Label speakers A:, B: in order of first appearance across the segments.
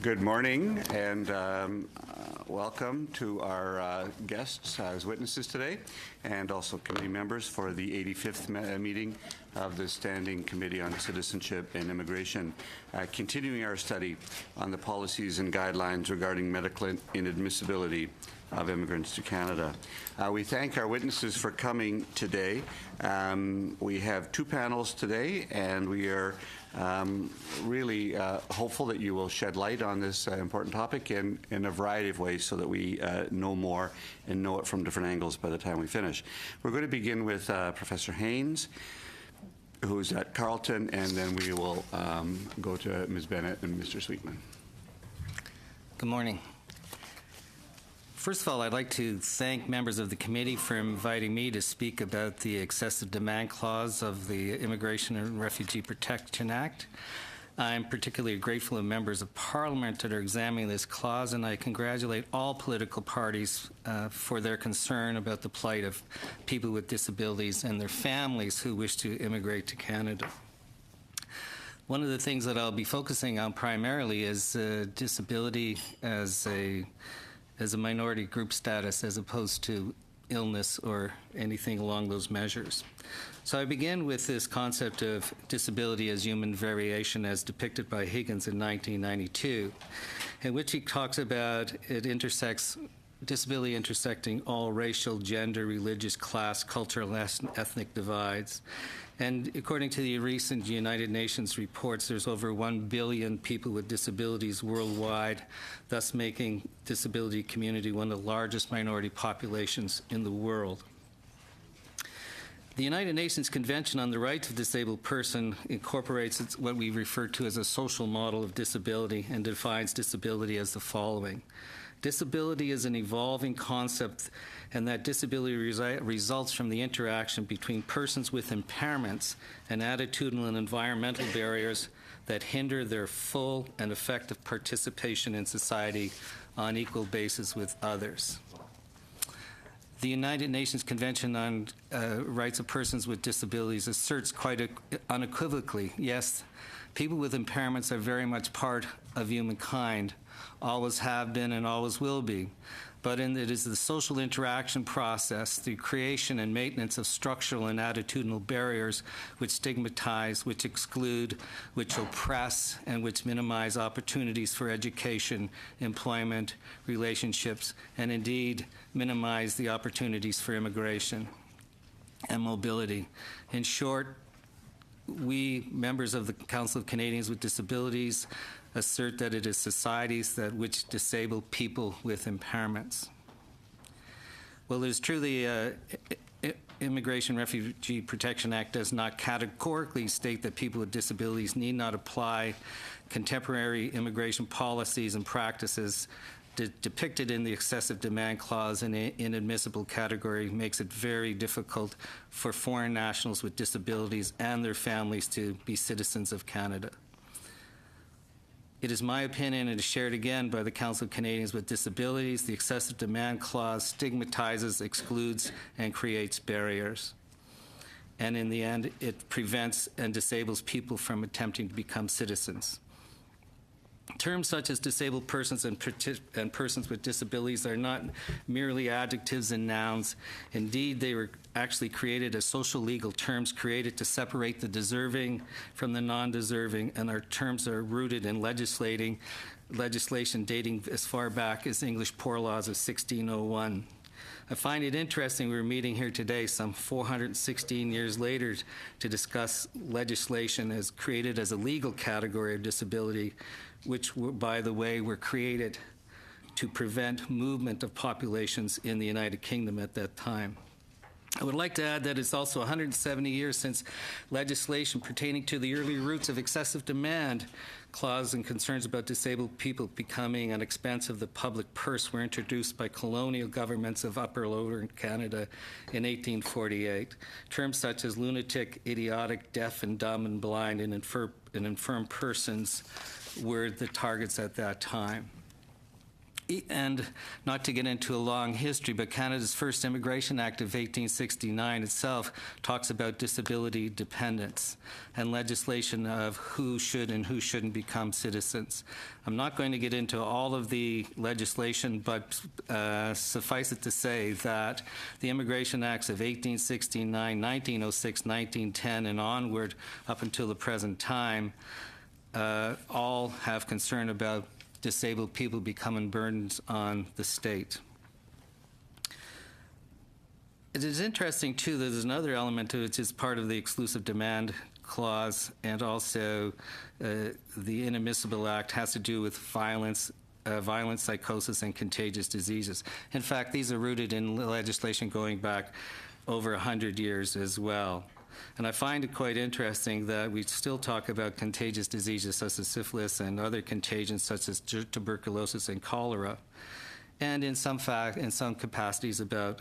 A: Good morning, and welcome to our guests as witnesses today, and also committee members for the 85th meeting of the Standing Committee on Citizenship and Immigration, continuing our study on the policies and guidelines regarding medical inadmissibility of immigrants to Canada. We thank our witnesses for coming today. We have two panels today, and we are really hopeful that you will shed light on this important topic in a variety of ways so that we know more and know it from different angles by the time we finish. We're going to begin with Professor Haynes, who's at Carleton, and then we will go to Ms. Bennett and Mr. Sweetman.
B: Good morning. First of all, I'd like to thank members of the committee for inviting me to speak about the excessive demand clause of the Immigration and Refugee Protection Act. I'm particularly grateful to members of Parliament that are examining this clause, and I congratulate all political parties for their concern about the plight of people with disabilities and their families who wish to immigrate to Canada. One of the things that I'll be focusing on primarily is disability as a minority group status as opposed to illness or anything along those measures. So I begin with this concept of disability as human variation as depicted by Higgins in 1992, in which he talks about disability intersecting all racial, gender, religious, class, cultural, ethnic divides. And according to the recent United Nations reports, there's over 1 billion people with disabilities worldwide, thus making disability community one of the largest minority populations in the world. The United Nations Convention on the Rights of Disabled Person incorporates what we refer to as a social model of disability and defines disability as the following. Disability is an evolving concept, and that disability results from the interaction between persons with impairments and attitudinal and environmental barriers that hinder their full and effective participation in society on equal basis with others. The United Nations Convention on Rights of Persons with Disabilities asserts quite unequivocally, yes, people with impairments are very much part of humankind, always have been and always will be. But it is the social interaction process, the creation and maintenance of structural and attitudinal barriers which stigmatize, which exclude, which oppress, and which minimize opportunities for education, employment, relationships, and indeed minimize the opportunities for immigration and mobility. In short, we, members of the Council of Canadians with Disabilities, assert that it is societies which disable people with impairments. Well, it is true the Immigration Refugee Protection Act does not categorically state that people with disabilities need not apply contemporary immigration policies and practices depicted in the excessive demand clause in the inadmissible category makes it very difficult for foreign nationals with disabilities and their families to be citizens of Canada. It is my opinion, and is shared again by the Council of Canadians with Disabilities, the excessive demand clause stigmatizes, excludes, and creates barriers. And in the end, it prevents and disables people from attempting to become citizens. Terms such as disabled persons and persons with disabilities are not merely adjectives and nouns. Indeed, they were actually created as social legal terms created to separate the deserving from the non-deserving, and our terms are rooted in legislation dating as far back as English Poor Laws of 1601. I find it interesting we're meeting here today, some 416 years later, to discuss legislation as created as a legal category of disability, which, by the way, were created to prevent movement of populations in the United Kingdom at that time. I would like to add that it's also 170 years since legislation pertaining to the early roots of excessive demand clause and concerns about disabled people becoming an expense of the public purse were introduced by colonial governments of Upper Lower Canada in 1848. Terms such as lunatic, idiotic, deaf and dumb and blind and infirm persons were the targets at that time. And not to get into a long history, but Canada's first Immigration Act of 1869 itself talks about disability dependence and legislation of who should and who shouldn't become citizens. I'm not going to get into all of the legislation, but suffice it to say that the Immigration Acts of 1869, 1906, 1910, and onward up until the present time all have concern about disabled people becoming burdens on the state. It is interesting, too, that there's another element to it, which is part of the exclusive demand clause, and also the Inadmissible Act has to do with violence, psychosis, and contagious diseases. In fact, these are rooted in legislation going back over 100 years as well. And I find it quite interesting that we still talk about contagious diseases such as syphilis and other contagions such as tuberculosis and cholera, and in some capacities about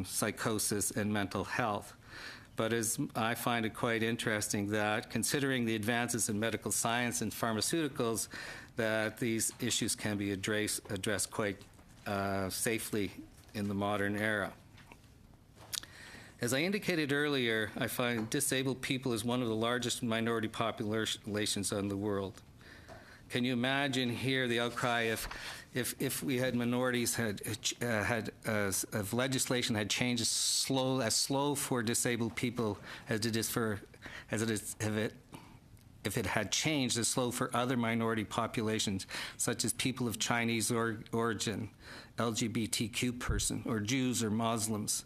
B: psychosis and mental health. But I find it quite interesting that, considering the advances in medical science and pharmaceuticals, that these issues can be addressed quite safely in the modern era. As I indicated earlier, I find disabled people is one of the largest minority populations in the world. Can you imagine here the outcry if we had minorities if legislation had changed as slow for disabled people as it is if it had changed as slow for other minority populations, such as people of Chinese origin, LGBTQ person, or Jews or Muslims.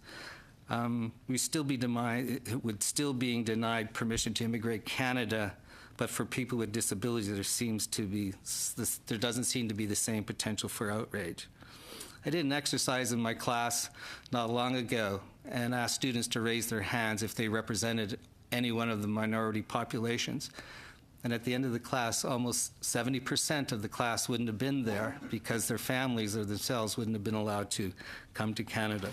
B: Would still being denied permission to immigrate Canada, but for people with disabilities, there doesn't seem to be the same potential for outrage. I did an exercise in my class not long ago and asked students to raise their hands if they represented any one of the minority populations. And at the end of the class, almost 70% of the class wouldn't have been there because their families or themselves wouldn't have been allowed to come to Canada.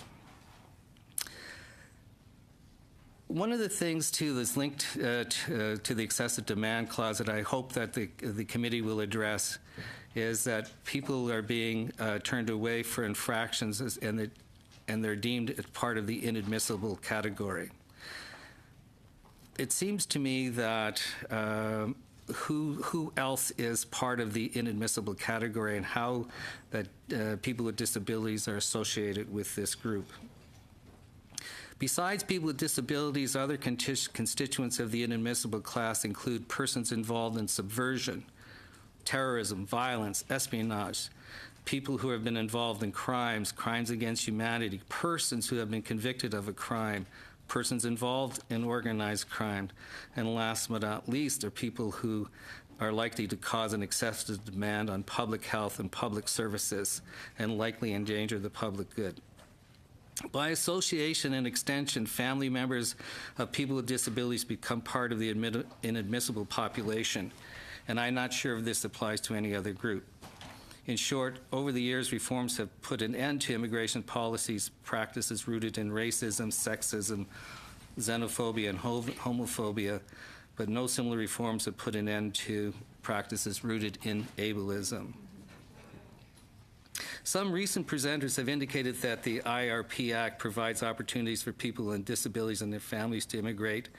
B: One of the things, too, that's linked to the excessive demand clause that I hope that the committee will address is that people are being turned away for infractions and they're deemed as part of the inadmissible category. It seems to me that who else is part of the inadmissible category and how that people with disabilities are associated with this group. Besides people with disabilities, other constituents of the inadmissible class include persons involved in subversion, terrorism, violence, espionage, people who have been involved in crimes against humanity, persons who have been convicted of a crime, persons involved in organized crime, and last but not least are people who are likely to cause an excessive demand on public health and public services and likely endanger the public good. By association and extension, family members of people with disabilities become part of the inadmissible population, and I'm not sure if this applies to any other group. In short, over the years, reforms have put an end to immigration policies, practices rooted in racism, sexism, xenophobia, and homophobia, but no similar reforms have put an end to practices rooted in ableism. Some recent presenters have indicated that the IRP Act provides opportunities for people with disabilities and their families to immigrate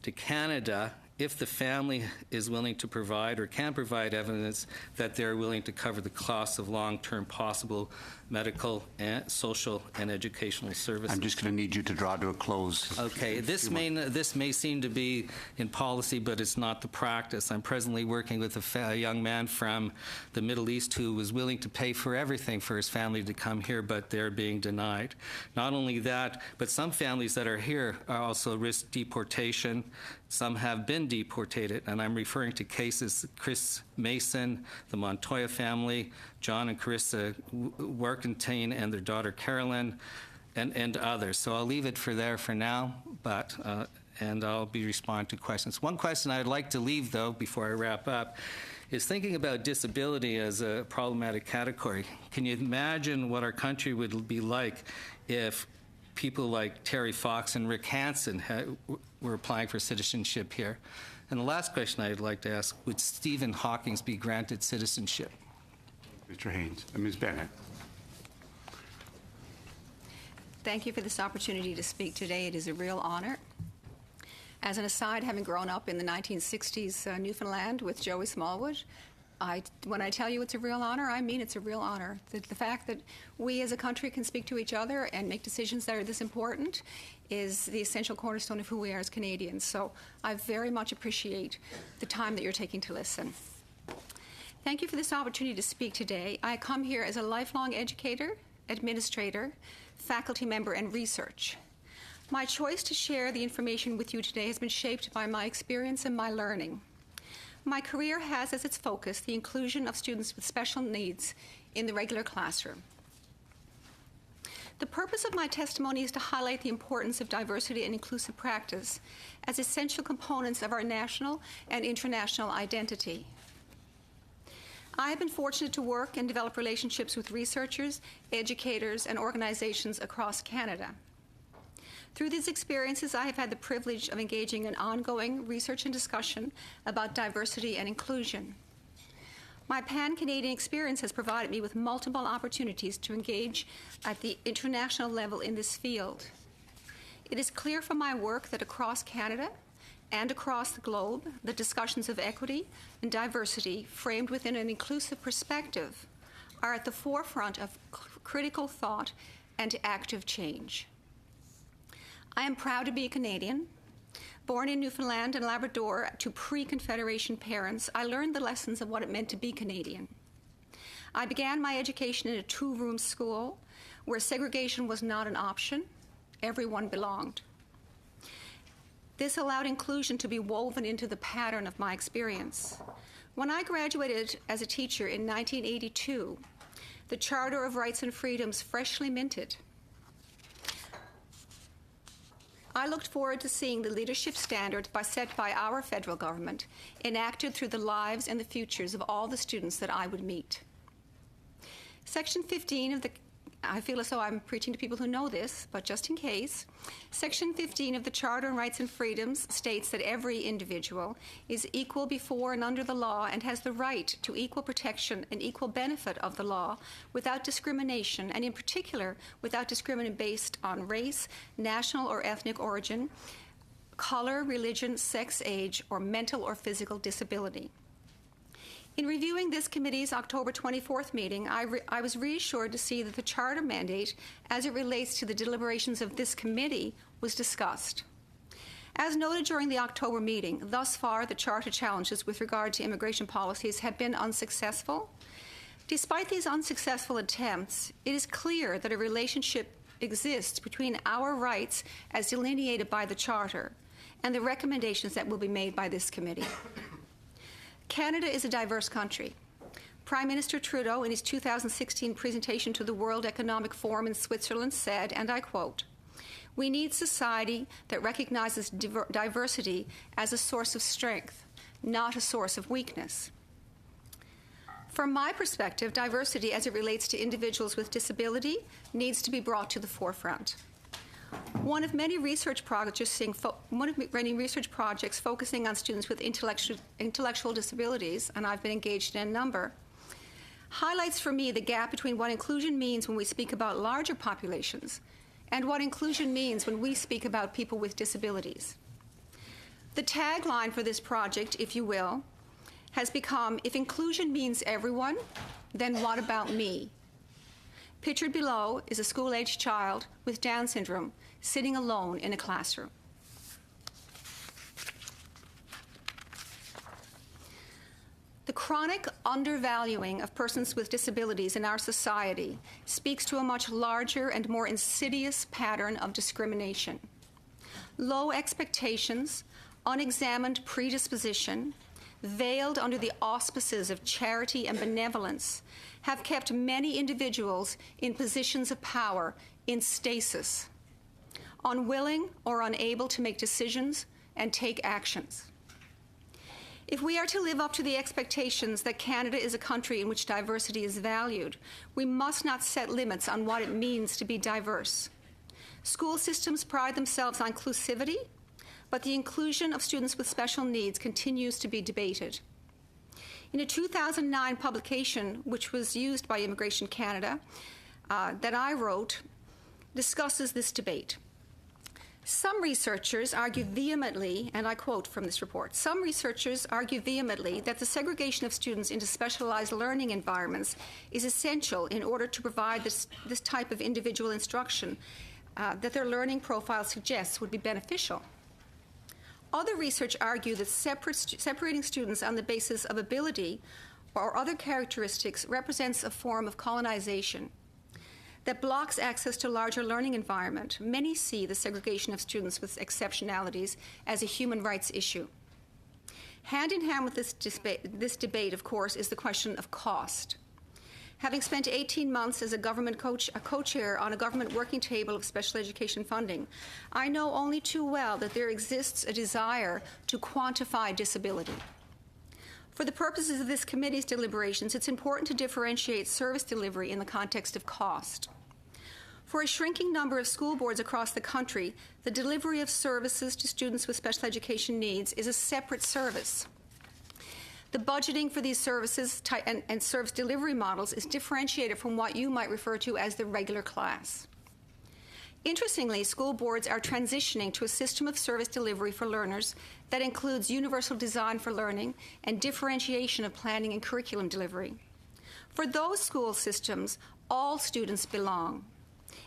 B: to Canada if the family is willing to provide or can provide evidence that they're willing to cover the costs of long-term possible medical, and social, and educational services.
A: I'm just going to need you to draw to a close.
B: Okay, this may seem to be in policy, but it's not the practice. I'm presently working with a young man from the Middle East who was willing to pay for everything for his family to come here, but they're being denied. Not only that, but some families that are here are also risk deportation. Some have been deported, and I'm referring to cases Chris Mason, the Montoya family, John and Carissa Warkentine and their daughter Carolyn, and others. So I'll leave it there for now, and I'll be responding to questions. One question I'd like to leave, though, before I wrap up, is thinking about disability as a problematic category. Can you imagine what our country would be like if people like Terry Fox and Rick Hansen were applying for citizenship here? And the last question I'd like to ask, would Stephen Hawking be granted citizenship?
A: Mr. Haynes. Ms. Bennett.
C: Thank you for this opportunity to speak today. It is a real honor. As an aside, having grown up in the 1960s Newfoundland with Joey Smallwood, when I tell you it's a real honor, I mean it's a real honor. The fact that we as a country can speak to each other and make decisions that are this important is the essential cornerstone of who we are as Canadians. So I very much appreciate the time that you're taking to listen. Thank you for this opportunity to speak today. I come here as a lifelong educator, administrator, faculty member, and research. My choice to share the information with you today has been shaped by my experience and my learning. My career has as its focus the inclusion of students with special needs in the regular classroom. The purpose of my testimony is to highlight the importance of diversity and inclusive practice as essential components of our national and international identity. I have been fortunate to work and develop relationships with researchers, educators, and organizations across Canada. Through these experiences, I have had the privilege of engaging in ongoing research and discussion about diversity and inclusion. My pan-Canadian experience has provided me with multiple opportunities to engage at the international level in this field. It is clear from my work that across Canada and across the globe, the discussions of equity and diversity framed within an inclusive perspective are at the forefront of critical thought and active change. I am proud to be a Canadian. Born in Newfoundland and Labrador to pre-Confederation parents, I learned the lessons of what it meant to be Canadian. I began my education in a two-room school where segregation was not an option. Everyone belonged. This allowed inclusion to be woven into the pattern of my experience. When I graduated as a teacher in 1982, the Charter of Rights and Freedoms freshly minted, I looked forward to seeing the leadership standard set by our federal government enacted through the lives and the futures of all the students that I would meet. Section 15 of the I feel as though I'm preaching to people who know this, but just in case. Section 15 of the Charter on Rights and Freedoms states that every individual is equal before and under the law and has the right to equal protection and equal benefit of the law without discrimination, and in particular without discrimination based on race, national or ethnic origin, color, religion, sex, age, or mental or physical disability. In reviewing this committee's October 24th meeting, I was reassured to see that the Charter mandate, as it relates to the deliberations of this committee, was discussed. As noted during the October meeting, thus far the Charter challenges with regard to immigration policies have been unsuccessful. Despite these unsuccessful attempts, it is clear that a relationship exists between our rights as delineated by the Charter and the recommendations that will be made by this committee. Canada is a diverse country. Prime Minister Trudeau, in his 2016 presentation to the World Economic Forum in Switzerland, said, and I quote, "We need society that recognizes diversity as a source of strength, not a source of weakness." From my perspective, diversity as it relates to individuals with disability needs to be brought to the forefront. One of many research projects focusing on students with intellectual disabilities, and I've been engaged in a number, highlights for me the gap between what inclusion means when we speak about larger populations and what inclusion means when we speak about people with disabilities. The tagline for this project, if you will, has become, "If inclusion means everyone, then what about me?" Pictured below is a school-aged child with Down syndrome sitting alone in a classroom. The chronic undervaluing of persons with disabilities in our society speaks to a much larger and more insidious pattern of discrimination. Low expectations, unexamined predisposition, veiled under the auspices of charity and benevolence, have kept many individuals in positions of power in stasis, unwilling or unable to make decisions and take actions. If we are to live up to the expectations that Canada is a country in which diversity is valued, we must not set limits on what it means to be diverse. School systems pride themselves on inclusivity, but the inclusion of students with special needs continues to be debated. In a 2009 publication, which was used by Immigration Canada, that I wrote, discusses this debate. Some researchers argue vehemently, and I quote from this report, some researchers argue vehemently that the segregation of students into specialized learning environments is essential in order to provide this type of individual instruction that their learning profile suggests would be beneficial. Other research argue that separating students on the basis of ability or other characteristics represents a form of colonization that blocks access to larger learning environment. Many see the segregation of students with exceptionalities as a human rights issue. Hand in hand with this debate, of course, is the question of cost. Having spent 18 months as a co-chair on a government working table of special education funding, I know only too well that there exists a desire to quantify disability. For the purposes of this committee's deliberations, it's important to differentiate service delivery in the context of cost. For a shrinking number of school boards across the country, the delivery of services to students with special education needs is a separate service. The budgeting for these services and service delivery models is differentiated from what you might refer to as the regular class. Interestingly, school boards are transitioning to a system of service delivery for learners that includes universal design for learning and differentiation of planning and curriculum delivery. For those school systems, all students belong.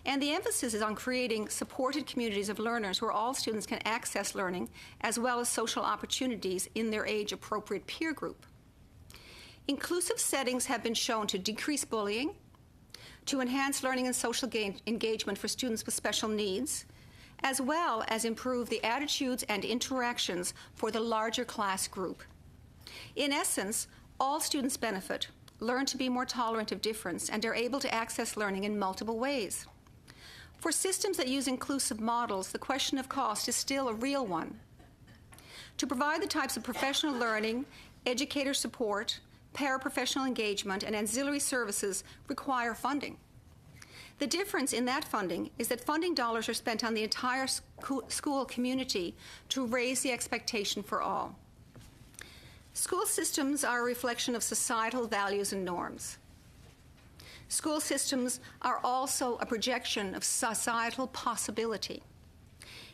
C: And the emphasis is on creating supported communities of learners where all students can access learning as well as social opportunities in their age-appropriate peer group. Inclusive settings have been shown to decrease bullying, to enhance learning and social engagement for students with special needs, as well as improve the attitudes and interactions for the larger class group. In essence, all students benefit, learn to be more tolerant of difference, and are able to access learning in multiple ways. For systems that use inclusive models, the question of cost is still a real one. To provide the types of professional learning, educator support, paraprofessional engagement, and ancillary services require funding. The difference in that funding is that funding dollars are spent on the entire school community to raise the expectation for all. School systems are a reflection of societal values and norms. School systems are also a projection of societal possibility.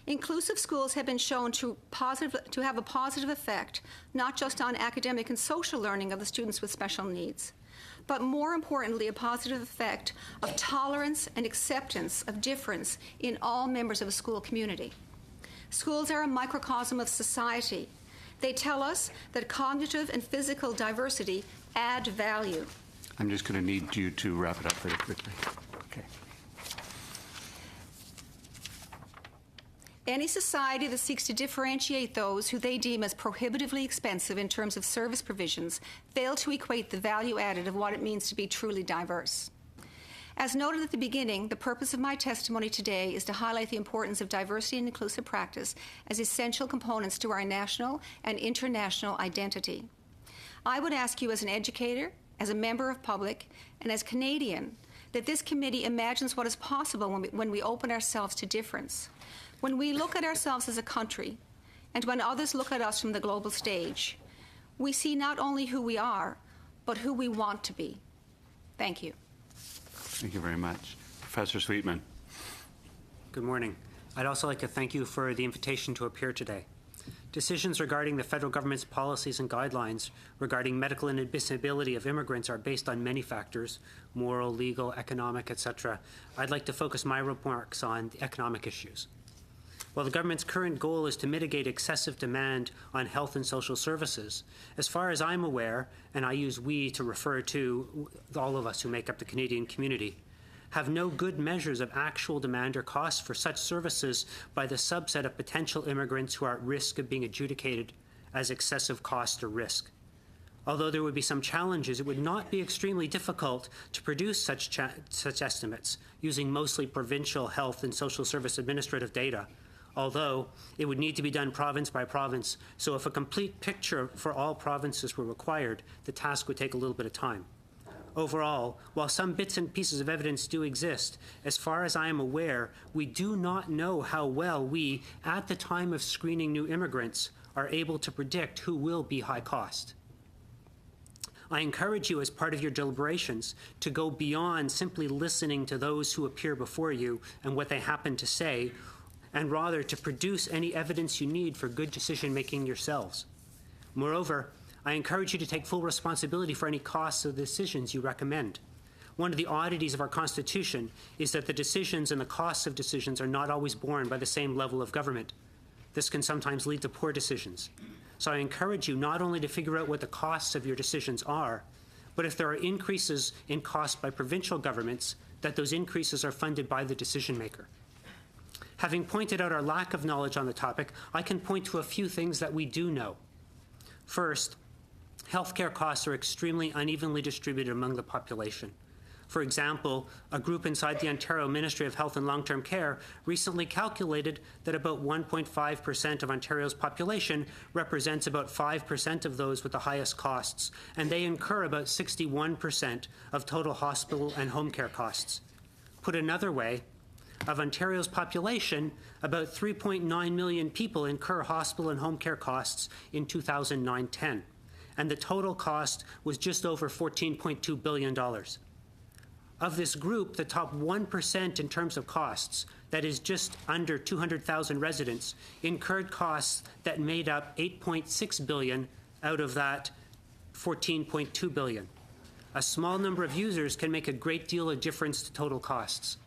C: Inclusive schools have been shown to have a positive effect, not just on academic and social learning of the students with special needs, but more importantly, a positive effect of tolerance and acceptance of difference in all members of a school community. Schools are a microcosm of society. They tell us that cognitive and physical diversity add value.
A: I'm just going to need you to wrap it up very quickly. Okay.
C: Any society that seeks to differentiate those who they deem as prohibitively expensive in terms of service provisions fail to equate the value added of what it means to be truly diverse. As noted at the beginning, the purpose of my testimony today is to highlight the importance of diversity and inclusive practice as essential components to our national and international identity. I would ask you as an educator, as a member of public, and as Canadian, that this committee imagines what is possible when we open ourselves to difference, when we look at ourselves as a country, and when others look at us from the global stage. We see not only who we are, but who we want to be. Thank you.
A: Thank you very much. Professor Sweetman.
D: Good morning. I'd also like to thank you for the invitation to appear today. Decisions regarding the federal government's policies and guidelines regarding medical inadmissibility of immigrants are based on many factors, moral, legal, economic, etc. I'd like to focus my remarks on the economic issues. While the government's current goal is to mitigate excessive demand on health and social services, as far as I'm aware, and I use we to refer to all of us who make up the Canadian community, have no good measures of actual demand or costs for such services by the subset of potential immigrants who are at risk of being adjudicated as excessive cost or risk. Although there would be some challenges, it would not be extremely difficult to produce such estimates using mostly provincial health and social service administrative data, although it would need to be done province by province, so if a complete picture for all provinces were required, the task would take a little bit of time. Overall, while some bits and pieces of evidence do exist, as far as I am aware, we do not know how well we, at the time of screening new immigrants, are able to predict who will be high cost. I encourage you, as part of your deliberations, to go beyond simply listening to those who appear before you and what they happen to say, and rather to produce any evidence you need for good decision-making yourselves. Moreover, I encourage you to take full responsibility for any costs of the decisions you recommend. One of the oddities of our Constitution is that the decisions and the costs of decisions are not always borne by the same level of government. This can sometimes lead to poor decisions. So I encourage you not only to figure out what the costs of your decisions are, but if there are increases in costs by provincial governments, that those increases are funded by the decision maker. Having pointed out our lack of knowledge on the topic, I can point to a few things that we do know. First, healthcare costs are extremely unevenly distributed among the population. For example, a group inside the Ontario Ministry of Health and Long-Term Care recently calculated that about 1.5% of Ontario's population represents about 5% of those with the highest costs, and they incur about 61% of total hospital and home care costs. Put another way, of Ontario's population, about 3.9 million people incur hospital and home care costs in 2009-10, and the total cost was just over $14.2 billion. Of this group, the top 1% in terms of costs, that is just under 200,000 residents, incurred costs that made up $8.6 billion out of that $14.2 billion. A small number of users can make a great deal of difference to total costs.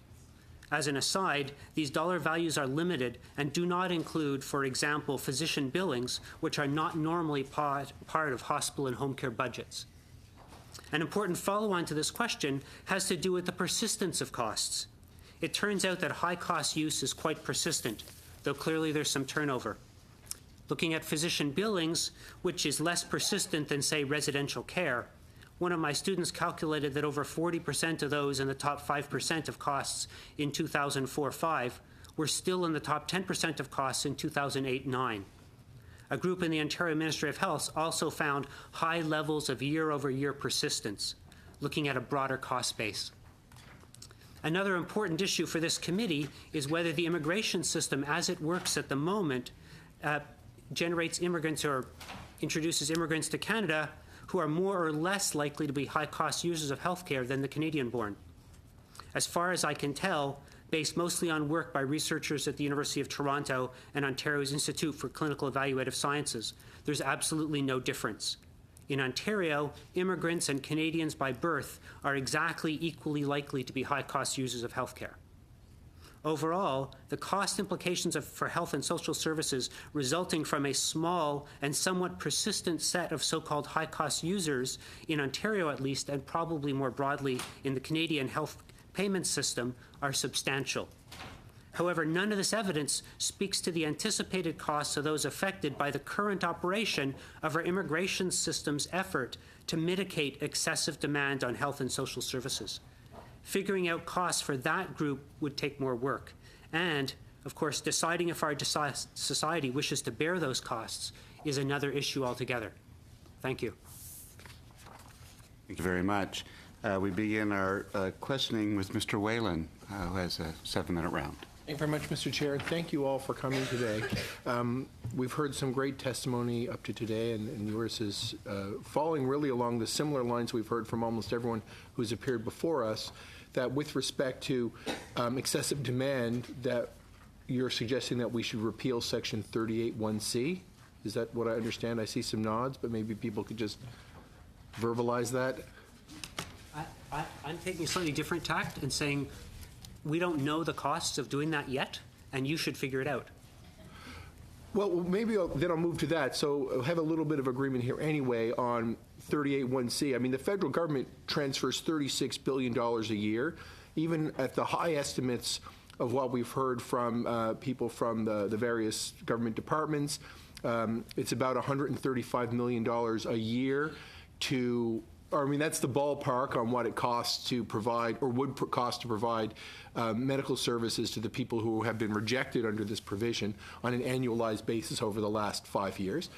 D: As an aside, these dollar values are limited and do not include, for example, physician billings, which are not normally part of hospital and home care budgets. An important follow-on to this question has to do with the persistence of costs. It turns out that high-cost use is quite persistent, though clearly there's some turnover. Looking at physician billings, which is less persistent than, say, residential care, one of my students calculated that over 40% of those in the top 5% of costs in 2004-5 were still in the top 10% of costs in 2008-9. A group in the Ontario Ministry of Health also found high levels of year-over-year persistence, looking at a broader cost base. Another important issue for this committee is whether the immigration system, as it works at the moment, generates immigrants or introduces immigrants to Canada who are more or less likely to be high-cost users of healthcare than the Canadian-born. As far as I can tell, based mostly on work by researchers at the University of Toronto and Ontario's Institute for Clinical Evaluative Sciences, there's absolutely no difference. In Ontario, immigrants and Canadians by birth are exactly equally likely to be high-cost users of healthcare. Overall, the cost implications for health and social services resulting from a small and somewhat persistent set of so-called high-cost users, in Ontario at least, and probably more broadly in the Canadian health payment system, are substantial. However, none of this evidence speaks to the anticipated costs of those affected by the current operation of our immigration system's effort to mitigate excessive demand on health and social services. Figuring out costs for that group would take more work. And, of course, deciding if our society wishes to bear those costs is another issue altogether. Thank you.
A: Thank you very much. We begin our questioning with Mr. Whalen, who has a 7-minute round.
E: Thank you very much, Mr. Chair, and thank you all for coming today. We've heard some great testimony up to today, and yours is falling really along the similar lines we've heard from almost everyone who's appeared before us, that with respect to excessive demand, that you're suggesting that we should repeal Section 38(1)(c). Is that what I understand? I see some nods, but maybe people could just verbalize that.
D: I'm taking a slightly different tact and saying we don't know the costs of doing that yet, and you should figure it out.
E: Well, maybe then I'll move to that. So I'll have a little bit of agreement here anyway on 38(1)(c). I mean, the federal government transfers $36 billion a year. Even at the high estimates of what we've heard from people from the various government departments, it's about $135 million a year to, or I mean, that's the ballpark on what it costs to provide, or would cost to provide medical services to the people who have been rejected under this provision on an annualized basis over the last 5 years.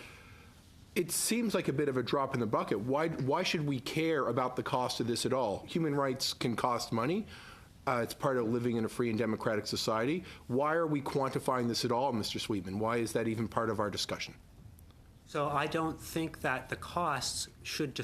E: It seems like a bit of a drop in the bucket. Why should we care about the cost of this at all? Human rights can cost money. It's part of living in a free and democratic society. Why are we quantifying this at all, Mr. Sweetman? Why is that even part of our discussion?
D: So I don't think that the costs should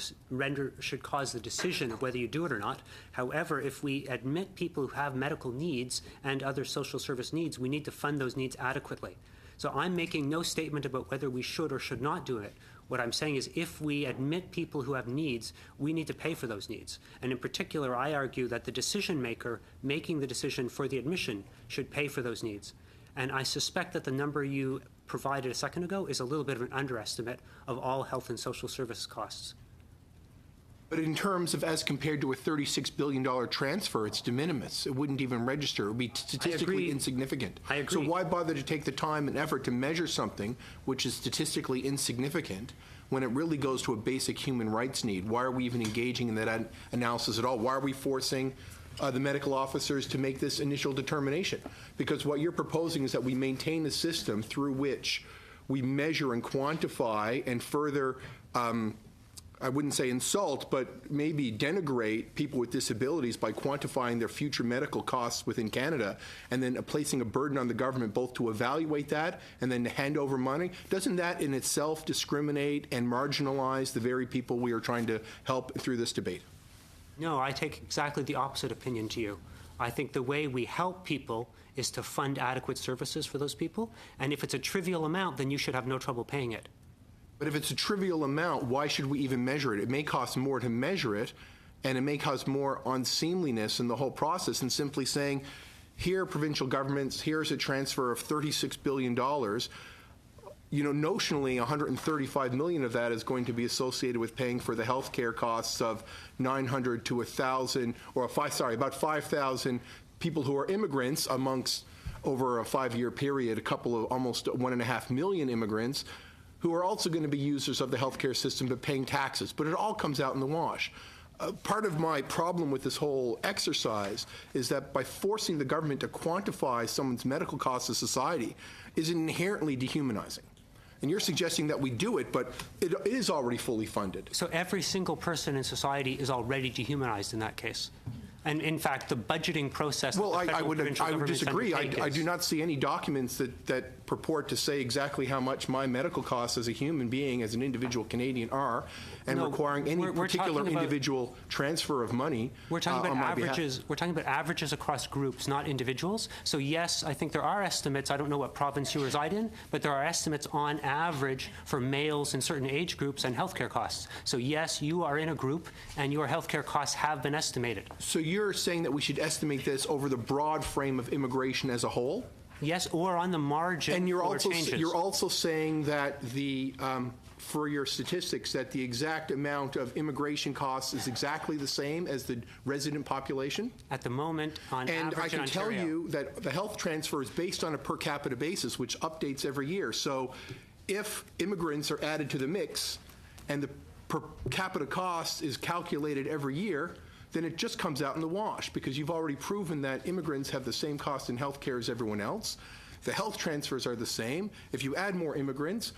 D: cause the decision of whether you do it or not. However, if we admit people who have medical needs and other social service needs, we need to fund those needs adequately. So I'm making no statement about whether we should or should not do it. What I'm saying is if we admit people who have needs, we need to pay for those needs. And in particular, I argue that the decision maker making the decision for the admission should pay for those needs. And I suspect that the number you provided a second ago is a little bit of an underestimate of all health and social service costs.
E: But in terms of as compared to a $36 billion transfer, it's de minimis. It wouldn't even register. It would be statistically insignificant.
D: I agree.
E: So why bother to take the time and effort to measure something which is statistically insignificant when it really goes to a basic human rights need? Why are we even engaging in that analysis at all? Why are we forcing the medical officers to make this initial determination? Because what you're proposing is that we maintain a system through which we measure and quantify and further I wouldn't say insult, but maybe denigrate people with disabilities by quantifying their future medical costs within Canada and then placing a burden on the government both to evaluate that and then to hand over money. Doesn't that in itself discriminate and marginalize the very people we are trying to help through this debate?
D: No, I take exactly the opposite opinion to you. I think the way we help people is to fund adequate services for those people. And if it's a trivial amount, then you should have no trouble paying it.
E: But if it's a trivial amount, why should we even measure it? It may cost more to measure it, and it may cause more unseemliness in the whole process than simply saying, here, provincial governments, here's a transfer of $36 billion. You know, notionally, 135 million of that is going to be associated with paying for the health care costs of 900 to 1,000, or about 5,000 people who are immigrants amongst, over a 5-year period, a couple of almost 1.5 million immigrants who are also going to be users of the healthcare system but paying taxes. But it all comes out in the wash. Part of my problem with this whole exercise is that by forcing the government to quantify someone's medical costs to society is inherently dehumanizing. And you're suggesting that we do it, but it is already fully funded.
D: So every single person in society is already dehumanized in that case. And in fact, the budgeting process.
E: Well, I would disagree. I do not see any documents that purport to say exactly how much my medical costs as a human being, as an individual Canadian, are, and requiring any particular individual transfer of money.
D: We're talking about averages. We're talking about averages across groups, not individuals. So yes, I think there are estimates. I don't know what province you reside in, but there are estimates on average for males in certain age groups and healthcare costs. So yes, you are in a group, and your healthcare costs have been estimated.
E: So you're saying that we should estimate this over the broad frame of immigration as a whole?
D: Yes, or on the margin.
E: And you're
D: changes.
E: You're also saying that the for your statistics that the exact amount of immigration costs is exactly the same as the resident population?
D: At the moment, on
E: and
D: average
E: I can
D: in
E: tell
D: Ontario.
E: you that the health transfer is based on a per capita basis, which updates every year. So if immigrants are added to the mix and the per capita cost is calculated every year, then it just comes out in the wash because you've already proven that immigrants have the same cost in health care as everyone else. The health transfers are the same. If you add more immigrants,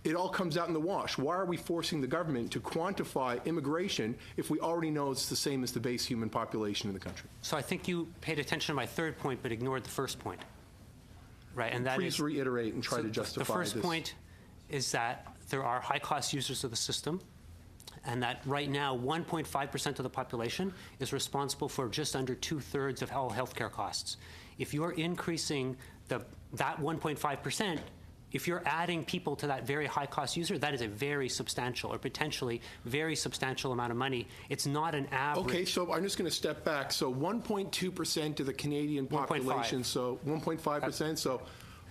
E: it all comes out in the wash. Why are we forcing the government to quantify immigration if we already know it's the same as the base human population in the country?
D: So I think you paid attention to my third point but ignored the first point. Right, and that
E: Please reiterate and try to justify
D: the first point is that there are high-cost users of the system, and that right now 1.5% of the population is responsible for just under 2/3 of all healthcare costs. If you're increasing that 1.5%, if you're adding people to that very high-cost user, that is a very substantial or potentially very substantial amount of money. It's not an average.
E: Okay, so I'm just going to step back. So 1.2% of the Canadian population,
D: 1.5.
E: so 1.5%, so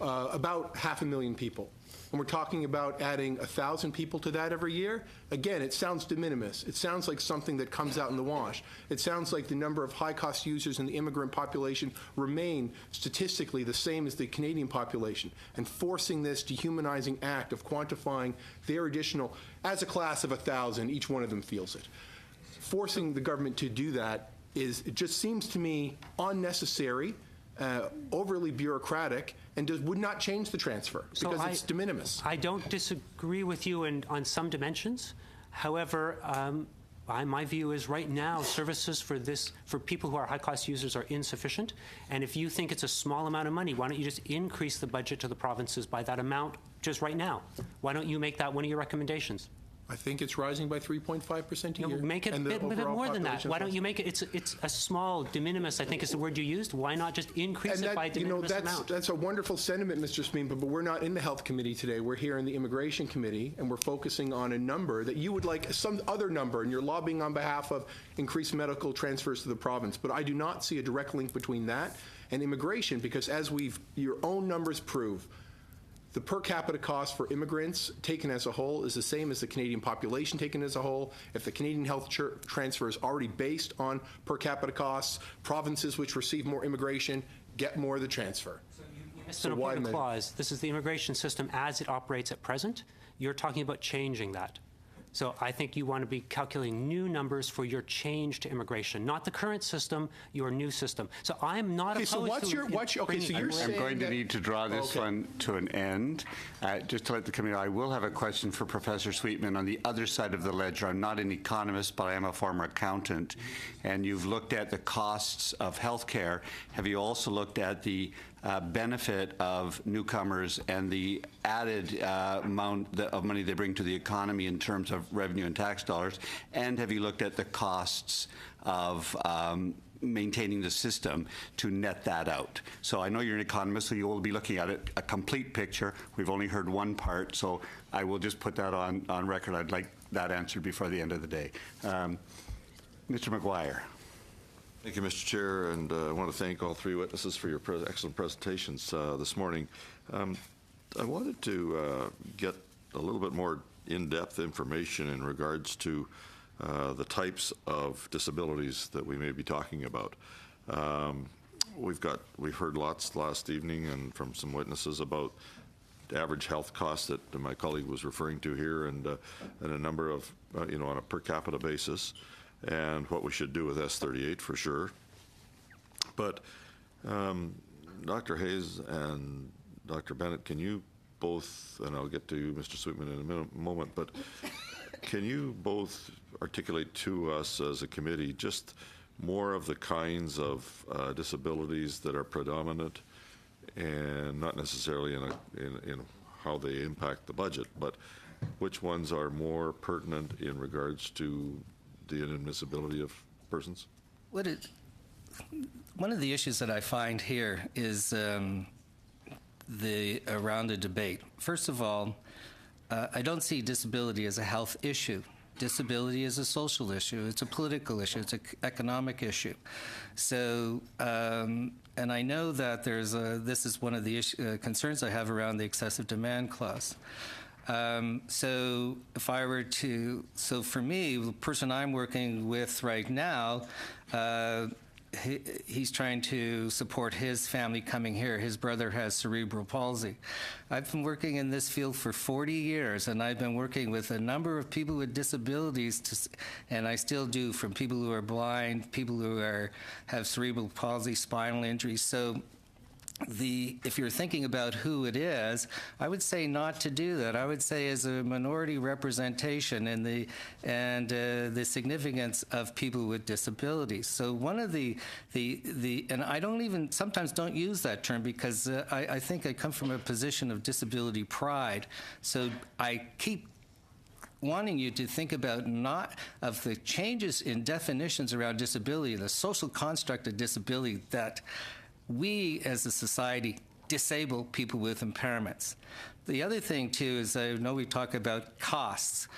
E: about 500,000 people. And we're talking about adding 1,000 people to that every year. Again, it sounds de minimis. It sounds like something that comes out in the wash. It sounds like the number of high-cost users in the immigrant population remain statistically the same as the Canadian population. And forcing this dehumanizing act of quantifying their additional, as a class of 1,000, each one of them feels it. Forcing the government to do that it just seems to me unnecessary, overly bureaucratic, and would not change the transfer because it's de minimis.
D: I don't disagree with you on some dimensions. However, My view is right now services for people who are high-cost users are insufficient. And if you think it's a small amount of money, why don't you just increase the budget to the provinces by that amount just right now? Why don't you make that one of your recommendations?
E: I think it's rising by 3.5% a year.
D: Make it a
E: and the
D: bit
E: overall
D: more than that.
E: population
D: Why don't
E: plus.
D: you make it? It's a small de minimis, I think is the word you used. Why not just increase
E: And
D: it by
E: that,
D: de minimis amount?
E: that's a wonderful sentiment, Mr. Smean, but we're not in the Health Committee today. We're here in the Immigration Committee, and we're focusing on a number that you would like some other number, and you're lobbying on behalf of increased medical transfers to the province. But I do not see a direct link between that and immigration, because as your own numbers prove, the per capita cost for immigrants taken as a whole is the same as the Canadian population taken as a whole. If the Canadian health transfer is already based on per capita costs, provinces which receive more immigration get more of the transfer.
D: You missed an important clause. This is the immigration system as it operates at present. You're talking about changing that. So I think you want to be calculating new numbers for your change to immigration, not the current system, your new system. So I'm not opposed to
E: you're
A: I'm going to need to draw this one to an end. Just to let the committee know, I will have a question for Professor Sweetman on the other side of the ledger. I'm not an economist, but I am a former accountant. And you've looked at the costs of health care. Have you also looked at the benefit of newcomers and the added amount of money they bring to the economy in terms of revenue and tax dollars? And have you looked at the costs of maintaining the system to net that out? So I know you're an economist, so you will be looking at it, a complete picture. We've only heard one part, so I will just put that on record. I'd like that answered before the end of the day. Mr. McGuire.
F: Thank you, Mr. Chair, and I want to thank all three witnesses for your excellent presentations this morning. I wanted to get a little bit more in-depth information in regards to the types of disabilities that we may be talking about. We've heard lots last evening and from some witnesses about the average health costs that my colleague was referring to here, and a number of on a per capita basis, and what we should do with S38 for sure. But Dr. Hayes and Dr. Bennett, can you both, and I'll get to Mr. Sweetman in a moment, but can you both articulate to us as a committee just more of the kinds of disabilities that are predominant, and not necessarily in how they impact the budget, but which ones are more pertinent in regards to the inadmissibility of persons?
B: One of the issues that I find here is around the debate. First of all, I don't see disability as a health issue. Disability is a social issue. It's a political issue. It's an economic issue. So, and I know that this is one of the concerns I have around the excessive demand clause. So if I were to, for me, the person I'm working with right now, he's trying to support his family coming here. His brother has cerebral palsy. I've been working in this field for 40 years, and I've been working with a number of people with disabilities, and I still do, from people who are blind, people who have cerebral palsy, spinal injuries. So if you're thinking about who it is, I would say not to do that. I would say as a minority representation and the significance of people with disabilities. So one of and I sometimes don't use that term because I think I come from a position of disability pride. So I keep wanting you to think about not of the changes in definitions around disability, the social construct of disability that we as a society disable people with impairments. The other thing, too, is I know we talk about costs.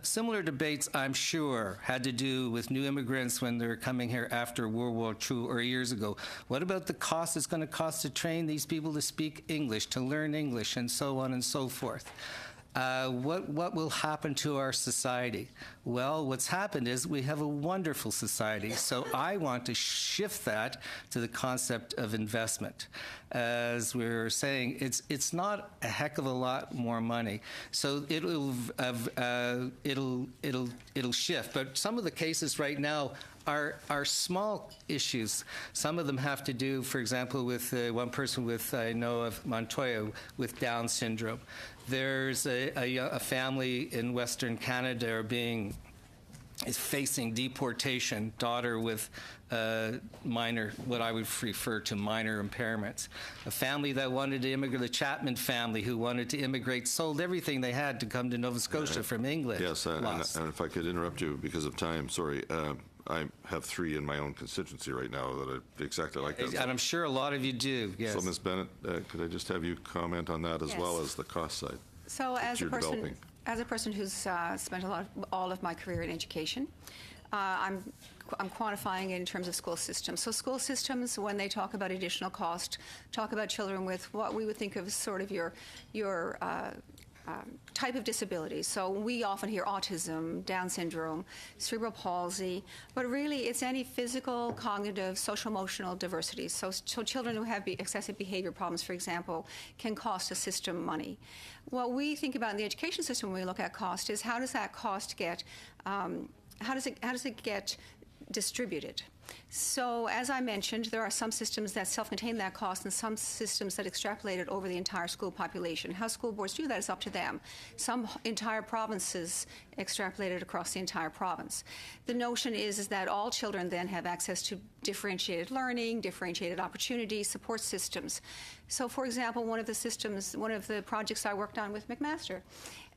B: Similar debates, I'm sure, had to do with new immigrants when they were coming here after World War II or years ago. What about the cost it's going to cost to train these people to speak English, to learn English, and so on and so forth? What will happen to our society? Well, what's happened is we have a wonderful society. So I want to shift that to the concept of investment. As we were saying, it's not a heck of a lot more money. So it'll shift. But some of the cases right now are small issues. Some of them have to do, for example, with one person I know of Montoya with Down syndrome. There's a family in Western Canada are being is facing deportation, daughter with minor, what I would refer to minor impairments. A family that wanted to immigrate, the Chapman family who wanted to immigrate, sold everything they had to come to Nova Scotia from England.
F: Yes, and if I could interrupt you because of time, sorry. I have 3 in my own constituency right now that are exactly like that.
B: And I'm sure a lot of you do, yes.
F: So, Ms. Bennett, could I just have you comment on that as
C: Yes.
F: well as the cost side?
C: So as a
F: you're
C: person,
F: developing?
C: as a person who's spent all of my career in education, I'm quantifying it in terms of school systems. So school systems, when they talk about additional cost, talk about children with what we would think of as sort of your type of disability. So we often hear autism, Down syndrome, cerebral palsy, but really it's any physical, cognitive, social-emotional diversity. So children who have excessive behavior problems, for example, can cost a system money. What we think about in the education system when we look at cost is how does that cost get, how does it get distributed? So, as I mentioned, there are some systems that self-contain that cost and some systems that extrapolate it over the entire school population. How school boards do that is up to them. Some entire provinces extrapolate it across the entire province. The notion is that all children then have access to differentiated learning, differentiated opportunities, support systems. So, for example, one of the projects I worked on with McMaster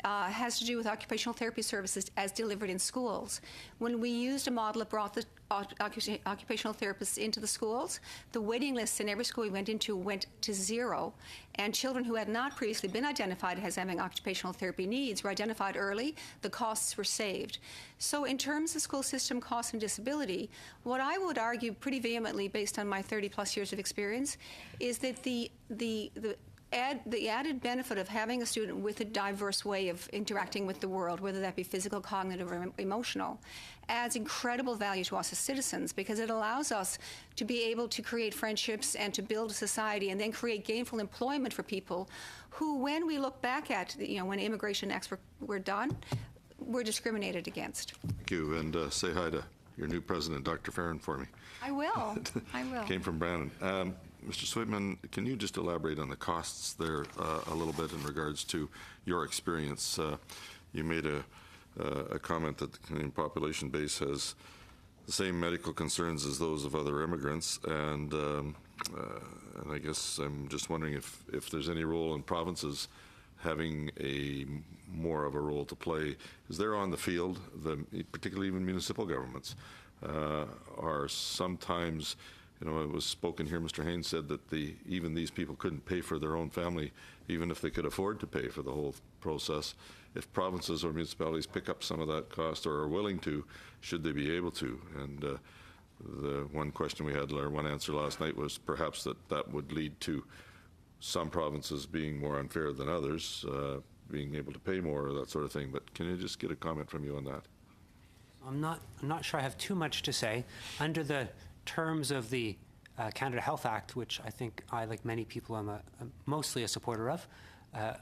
C: has to do with occupational therapy services as delivered in schools. When we used a model that brought the occupational therapists into the schools, the waiting lists in every school we went into went to 0, and children who had not previously been identified as having occupational therapy needs were identified early. The costs were saved. So in terms of school system costs and disability, what I would argue pretty vehemently based on my 30-plus years of experience is that the added benefit of having a student with a diverse way of interacting with the world, whether that be physical, cognitive, or emotional, adds incredible value to us as citizens because it allows us to be able to create friendships and to build a society and then create gainful employment for people who, when we look back at, when immigration acts were done, were discriminated against.
F: Thank you, and say hi to your new president, Dr. Farron, for me.
C: I will. I will.
F: Came from Brandon. Mr. Sweetman, can you just elaborate on the costs there a little bit in regards to your experience? You made a comment that the Canadian population base has the same medical concerns as those of other immigrants, and I guess I'm just wondering if there's any role in provinces having more of a role to play. Is there on the field, particularly even municipal governments, are sometimes, it was spoken here, Mr. Haynes said that even these people couldn't pay for their own family, even if they could afford to pay for the whole process. If provinces or municipalities pick up some of that cost or are willing to, should they be able to? And the one question we had, or one answer last night was perhaps that would lead to some provinces being more unfair than others, being able to pay more or that sort of thing. But can you just get a comment from you on that?
D: I'm not sure I have too much to say. Under the terms of the Canada Health Act, which I think I, like many people, am mostly a supporter of,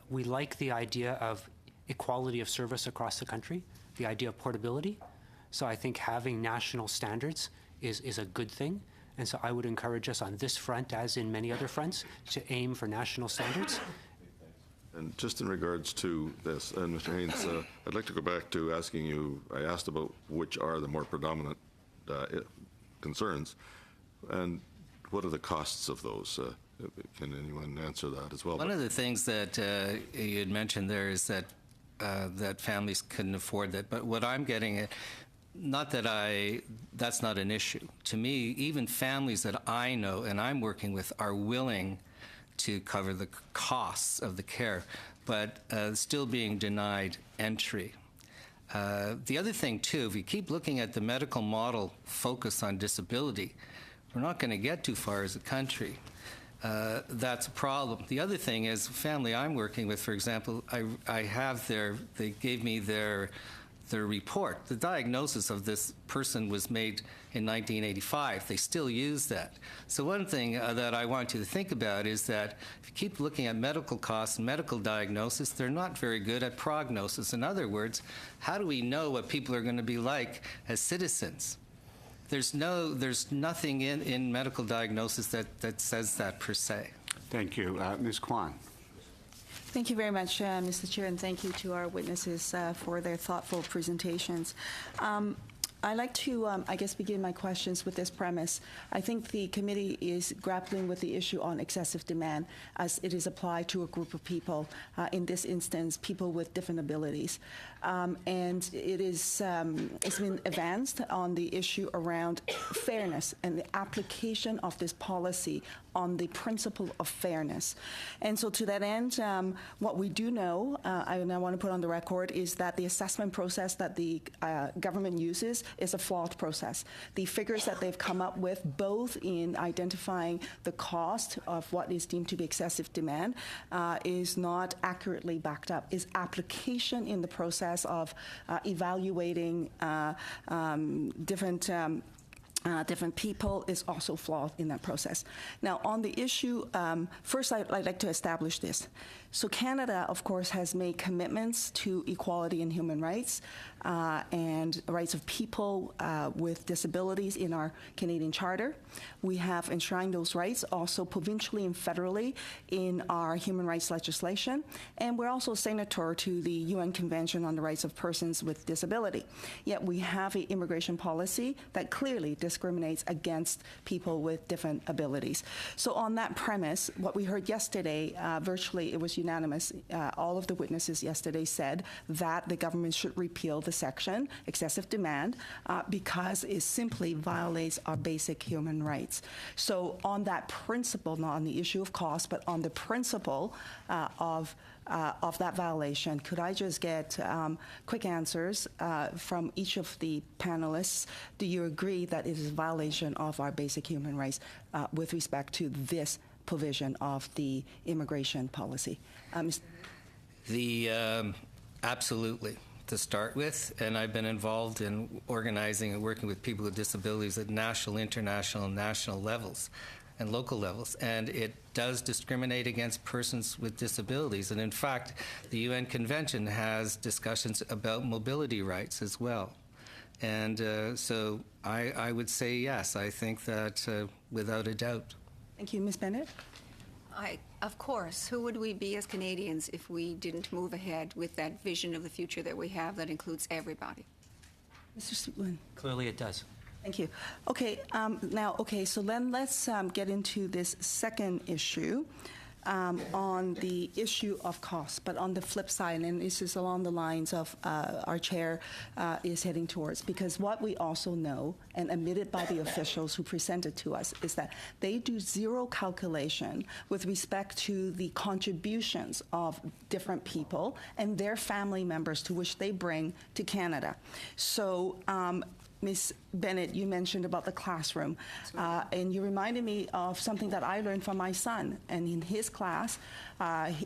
D: we like the idea of equality of service across the country, the idea of portability. So I think having national standards is a good thing. And so I would encourage us on this front, as in many other fronts, to aim for national standards.
F: And just in regards to this, and Mr. Haynes, I'd like to go back to asking you, I asked about which are the more predominant concerns, and what are the costs of those? Can anyone answer that as well?
B: One of the things that you had mentioned there is that that families couldn't afford that, but what I'm getting at, not that that's not an issue. To me, even families that I know and I'm working with are willing to cover the costs of the care, but still being denied entry. The other thing, too, if we keep looking at the medical model focus on disability, we're not going to get too far as a country. That's a problem. The other thing is, family I'm working with, for example, they gave me their report. The diagnosis of this person was made in 1985. They still use that. So one thing that I want you to think about is that if you keep looking at medical costs and medical diagnosis, they're not very good at prognosis. In other words, how do we know what people are going to be like as citizens? There's nothing in medical diagnosis that says that per se.
A: Thank you. Ms. Kwan.
G: Thank you very much, Mr. Chair, and thank you to our witnesses for their thoughtful presentations. I'd like to, I guess, begin my questions with this premise. I think the committee is grappling with the issue on excessive demand as it is applied to a group of people, in this instance, people with different abilities. And it is, it's been advanced on the issue around fairness and the application of this policy on the principle of fairness. And so to that end, what we do know, and I want to put on the record, is that the assessment process that the government uses is a flawed process. The figures that they've come up with, both in identifying the cost of what is deemed to be excessive demand, is not accurately backed up. Is application in the process of evaluating different people is also flawed in that process. Now, on the issue, first I'd like to establish this. So Canada, of course, has made commitments to equality and human rights and rights of people with disabilities in our Canadian Charter. We have enshrined those rights also provincially and federally in our human rights legislation. And we're also a signatory to the UN Convention on the Rights of Persons with Disability. Yet we have an immigration policy that clearly discriminates against people with different abilities. So on that premise, what we heard yesterday, virtually it was unanimous. All of the witnesses yesterday said that the government should repeal the section, excessive demand, because it simply violates our basic human rights. So on that principle, not on the issue of cost, but on the principle of that violation, could I just get quick answers from each of the panelists? Do you agree that it is a violation of our basic human rights with respect to this provision of the immigration policy?
B: Absolutely, to start with, and I've been involved in organizing and working with people with disabilities at national, international, and national levels and local levels, and it does discriminate against persons with disabilities. And in fact, the UN Convention has discussions about mobility rights as well. And so I would say yes, I think that without a doubt.
G: Thank you. Ms. Bennett?
C: Of course, who would we be as Canadians if we didn't move ahead with that vision of the future that we have that includes everybody?
G: Mr. Sweetland?
D: Clearly it does.
G: Thank you. Okay, so then let's get into this second issue on the issue of cost, but on the flip side, and this is along the lines of our chair is heading towards, because what we also know, and admitted by the officials who presented to us, is that they do zero calculation with respect to the contributions of different people and their family members to which they bring to Canada. So, Ms. Bennett, you mentioned about the classroom, and you reminded me of something that I learned from my son. And in his class,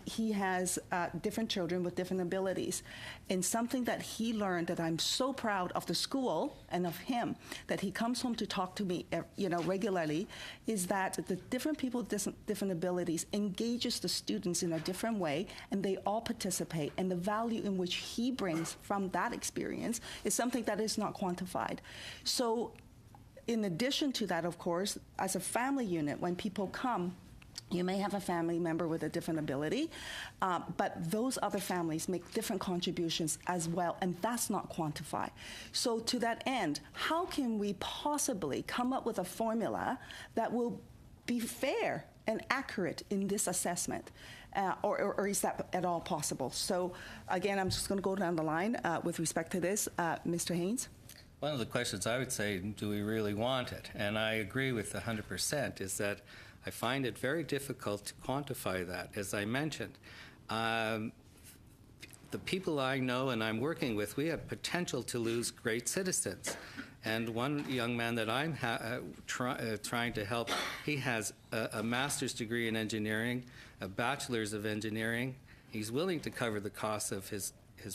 G: he has different children with different abilities. And something that he learned that I'm so proud of the school and of him, that he comes home to talk to me, regularly, is that the different people with different abilities engages the students in a different way, and they all participate. And the value in which he brings from that experience is something that is not quantified. So in addition to that, of course, as a family unit, when people come, you may have a family member with a different ability, but those other families make different contributions as well, and that's not quantified. So to that end, how can we possibly come up with a formula that will be fair and accurate in this assessment? Or is that at all possible? So again, I'm just going to go down the line with respect to this. Mr. Haynes?
B: One of the questions I would say, do we really want it? And I agree with 100%, is that I find it very difficult to quantify that. As I mentioned, the people I know and I'm working with, we have potential to lose great citizens. And one young man that I'm trying to help, he has a master's degree in engineering, a bachelor's of engineering. He's willing to cover the costs of his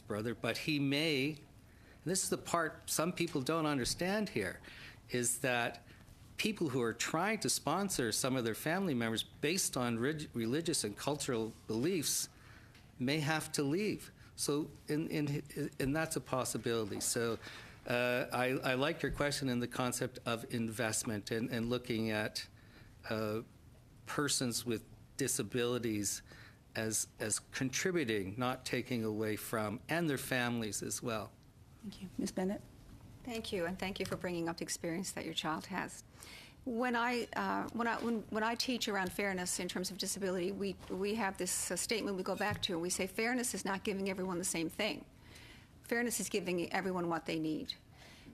B: brother, but he may, and this is the part some people don't understand here, is that people who are trying to sponsor some of their family members based on religious and cultural beliefs may have to leave. So, and that's a possibility. So I like your question in the concept of investment and looking at persons with disabilities as contributing, not taking away from, and their families as well.
G: Thank you. Ms. Bennett?
C: Thank you, and thank you for bringing up the experience that your child has. When I teach around fairness in terms of disability, we have this statement we go back to, and we say fairness is not giving everyone the same thing. Fairness is giving everyone what they need.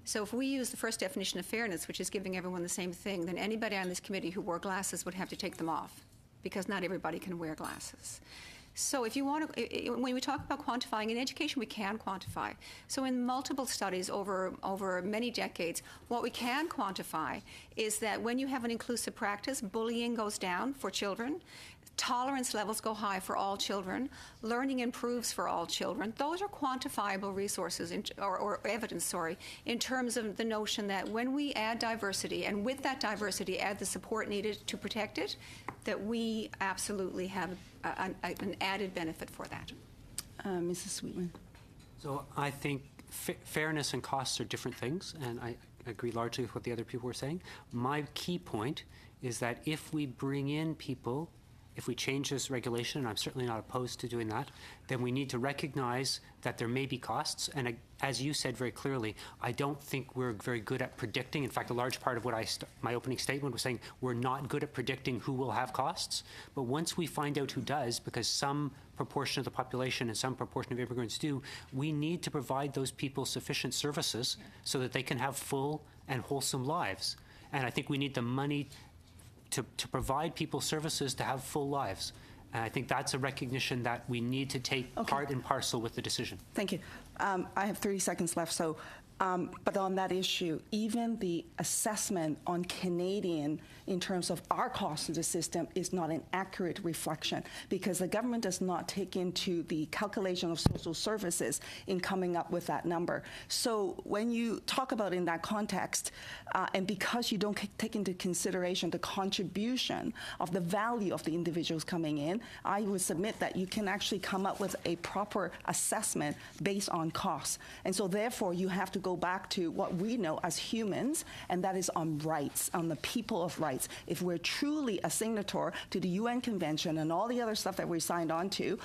C: So if we use the first definition of fairness, which is giving everyone the same thing, then anybody on this committee who wore glasses would have to take them off, because not everybody can wear glasses. So if you want to, when we talk about quantifying in education, we can quantify. So in multiple studies over many decades, what we can quantify is that when you have an inclusive practice, bullying goes down for children, tolerance levels go high for all children, learning improves for all children. Those are quantifiable resources, or evidence, in terms of the notion that when we add diversity, and with that diversity add the support needed to protect it, that we absolutely have an added benefit for that.
G: Mrs. Sweetman.
D: So I think fairness and costs are different things, and I agree largely with what the other people were saying. My key point is that if we bring in people, if we change this regulation, and I'm certainly not opposed to doing that, then we need to recognize that there may be costs. And as you said very clearly, I don't think we're very good at predicting. In fact, a large part of what my opening statement was saying, we're not good at predicting who will have costs. But once we find out who does, because some proportion of the population and some proportion of immigrants do, we need to provide those people sufficient services so that they can have full and wholesome lives. And I think we need the money to provide people services to have full lives. And I think that's a recognition that we need to take part and parcel with the decision.
G: Thank you. I have 30 seconds left, so, but on that issue, even the assessment on Canadian in terms of our cost of the system is not an accurate reflection, because the government does not take into the calculation of social services in coming up with that number. So when you talk about in that context, and because you don't take into consideration the contribution of the value of the individuals coming in, I would submit that you can actually come up with a proper assessment based on costs. And so therefore you have to go back to what we know as humans, and that is on rights, on the people of rights. If we're truly a signatory to the UN Convention and all the other stuff that we signed on to,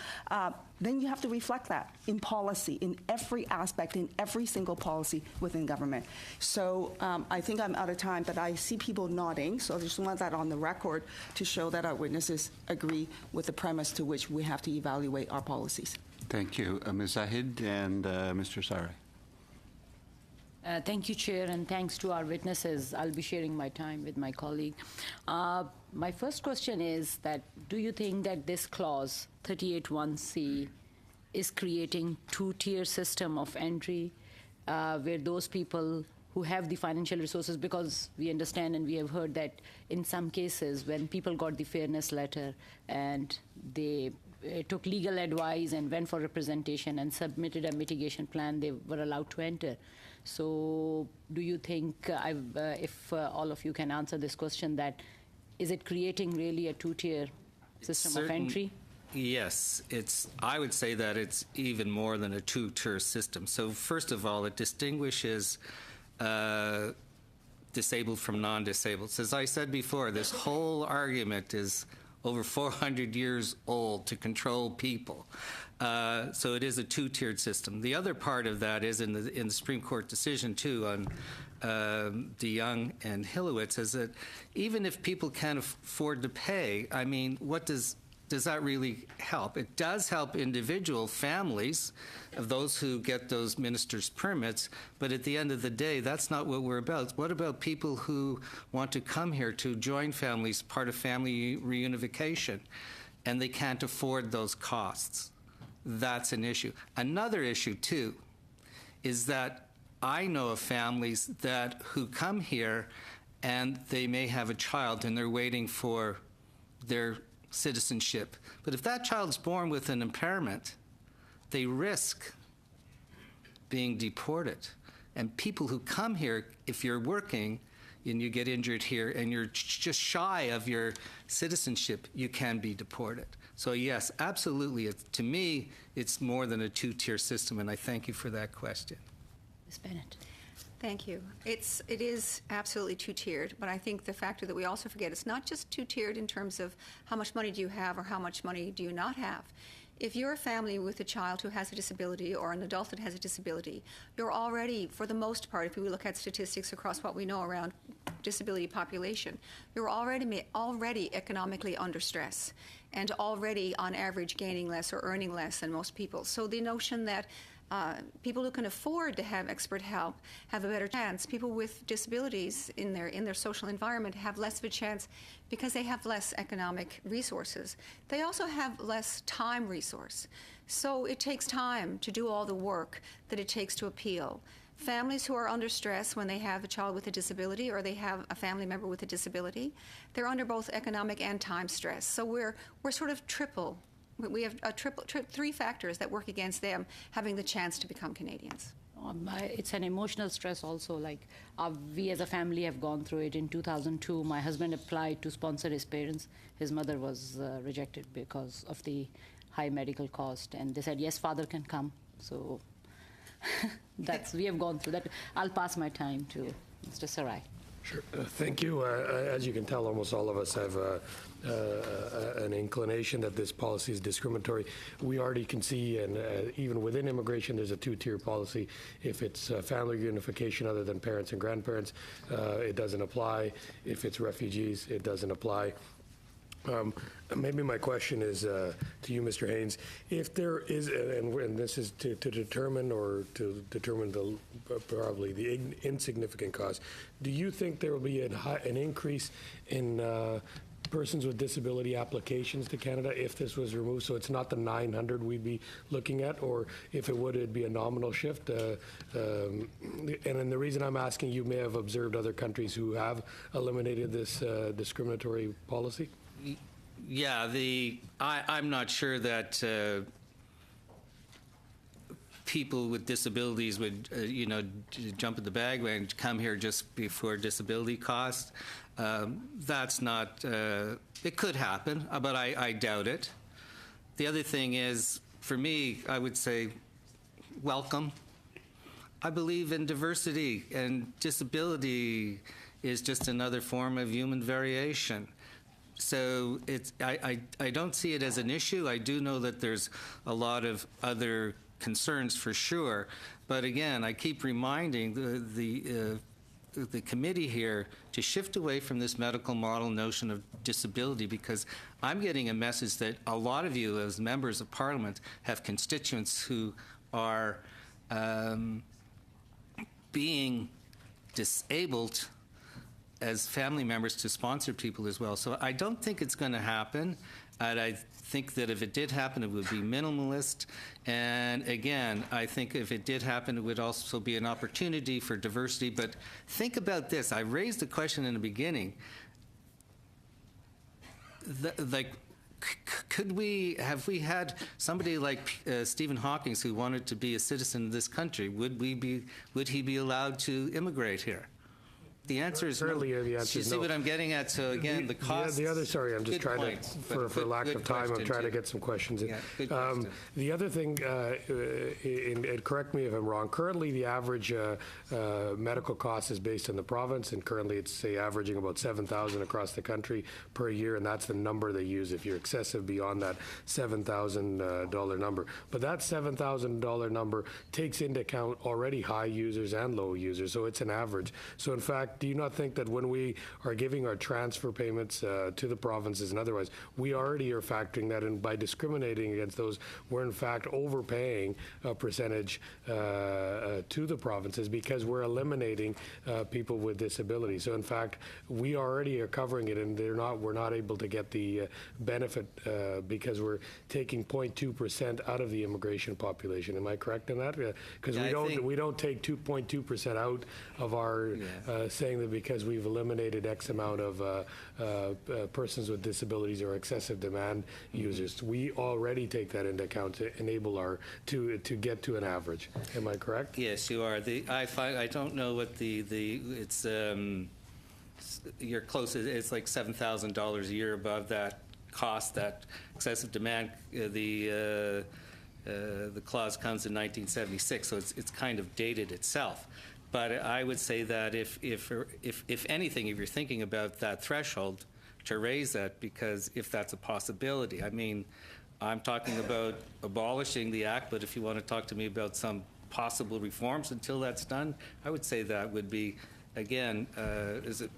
G: then you have to reflect that in policy, in every aspect, in every single policy within government. So I think I'm out of time, but I see people nodding, so I just want that on the record to show that our witnesses agree with the premise to which we have to evaluate our policies.
A: Thank you. Ms. Zahid and Mr. Sare.
H: Thank you, Chair, and thanks to our witnesses. I'll be sharing my time with my colleague. My first question is that, do you think that this clause, 38(1)(c), is creating two-tier system of entry where those people who have the financial resources, because we understand and we have heard that in some cases when people got the fairness letter and they took legal advice and went for representation and submitted a mitigation plan, they were allowed to enter. So do you think, if all of you can answer this question, that is it creating really a two-tier system of entry?
B: Yes, I would say that it's even more than a two-tier system. So first of all, it distinguishes disabled from non-disabled. As I said before, this whole argument is over 400 years old to control people. So it is a two-tiered system. The other part of that is in the Supreme Court decision, too, on DeYoung and Hillowitz, is that even if people can't afford to pay, I mean, what does that really help? It does help individual families of those who get those minister's permits, but at the end of the day, that's not what we're about. What about people who want to come here to join families, part of family reunification, and they can't afford those costs? That's an issue. Another issue, too, is that I know of families who come here and they may have a child and they're waiting for their citizenship. But if that child's born with an impairment, they risk being deported. And people who come here, if you're working and you get injured here and you're just shy of your citizenship, you can be deported. So yes, absolutely. To me, it's more than a two-tier system, and I thank you for that question.
H: Ms. Bennett.
C: Thank you. It is absolutely two-tiered, but I think the factor that we also forget, it's not just two-tiered in terms of how much money do you have or how much money do you not have. If you're a family with a child who has a disability or an adult that has a disability, you're already, for the most part, if we look at statistics across what we know around disability population, you're already economically under stress and already, on average, gaining less or earning less than most people. So the notion that people who can afford to have expert help have a better chance. People with disabilities in their social environment have less of a chance because they have less economic resources. They also have less time resource. So it takes time to do all the work that it takes to appeal. Families who are under stress when they have a child with a disability or they have a family member with a disability, they're under both economic and time stress. So we're sort of triple. We have three factors that work against them having the chance to become Canadians.
H: It's an emotional stress also. Like we as a family have gone through it. In 2002, my husband applied to sponsor his parents. His mother was rejected because of the high medical cost, and they said, yes, father can come. So we have gone through that. I'll pass my time to Mr. Sarai.
I: Sure. Thank you. As you can tell, almost all of us have an inclination that this policy is discriminatory. We already can see, and even within immigration, there's a two-tier policy. If it's family reunification other than parents and grandparents, it doesn't apply. If it's refugees, it doesn't apply. Maybe my question is to you, Mr. Haynes. If there is, and this is to determine the probably the insignificant cost, do you think there will be an increase in persons with disability applications to Canada if this was removed? So it's not the 900 we'd be looking at, or if it would, it'd be a nominal shift. And then the reason I'm asking, you may have observed other countries who have eliminated this discriminatory policy.
B: Yeah, I'm not sure that people with disabilities would, jump at the bag and come here just before disability costs. That's not. It could happen, but I doubt it. The other thing is, for me, I would say, welcome. I believe in diversity, and disability is just another form of human variation. So I don't see it as an issue. I do know that there's a lot of other concerns for sure. But again, I keep reminding the committee here to shift away from this medical model notion of disability, because I'm getting a message that a lot of you as members of Parliament have constituents who are being disabled as family members to sponsor people as well. So I don't think it's going to happen. And I think that if it did happen, it would be minimalist. And again, I think if it did happen, it would also be an opportunity for diversity. But think about this. I raised the question in the beginning. Have we had somebody like Stephen Hawking who wanted to be a citizen of this country? Would he be allowed to immigrate here? The answer is no.
I: The answer is no.
B: See what I'm getting at? So again, the cost.
I: Sorry, I'm just trying to, for lack of time, I'm trying to get some questions in.
B: Yeah, good question.
I: The other thing, and correct me if I'm wrong, currently the average medical cost is based on the province, and currently it's, say, averaging about $7,000 across the country per year, and that's the number they use if you're excessive beyond that $7,000 number. But that $7,000 number takes into account already high users and low users, so it's an average. So in fact, do you not think that when we are giving our transfer payments to the provinces and otherwise, we already are factoring that in by discriminating against those? We're in fact overpaying a percentage to the provinces because we're eliminating people with disabilities. So in fact, we already are covering it, and we're not able to get the benefit because we're taking 0.2% out of the immigration population. Am I correct in that? Because we don't take 2.2% out of our saying that because we've eliminated X amount of persons with disabilities or excessive demand users. We already take that into account to enable to get to an average. Am I correct?
B: Yes, you are. I don't know what it's you're close. It's like $7,000 a year above that cost, that excessive demand. The clause comes in 1976, so it's kind of dated itself. But I would say that if anything, if you're thinking about that threshold, to raise that, because if that's a possibility, I mean, I'm talking about abolishing the act, but if you want to talk to me about some possible reforms until that's done, I would say that would be, again, is it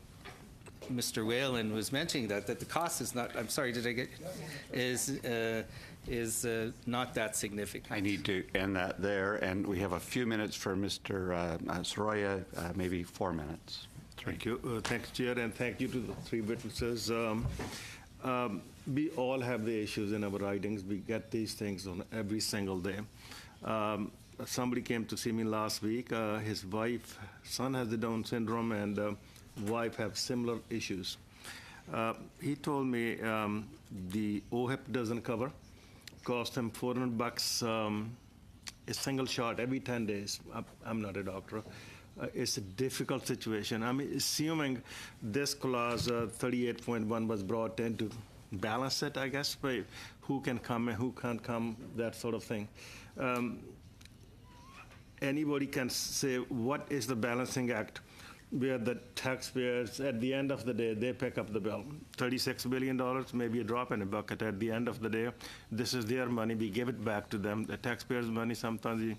B: Mr. Whalen was mentioning that the cost is not, I'm sorry, did I get, is not that significant.
A: I need to end that there, and we have a few minutes for Mr. Soroya, maybe 4 minutes.
J: Thank you. Thanks, Chair, and thank you to the three witnesses. We all have the issues in our ridings. We get these things on every single day. Somebody came to see me last week. His son has the Down syndrome, and wife have similar issues. He told me the OHIP doesn't cover. Cost him $400 a single shot every 10 days. I'm not a doctor. It's a difficult situation. I mean, assuming this clause 38.1 was brought in to balance it, I guess, by who can come and who can't come, that sort of thing. Anybody can say, what is the balancing act where the taxpayers, at the end of the day, they pick up the bill? $36 billion, maybe a drop in a bucket. At the end of the day, this is their money. We give it back to them. The taxpayers' money, sometimes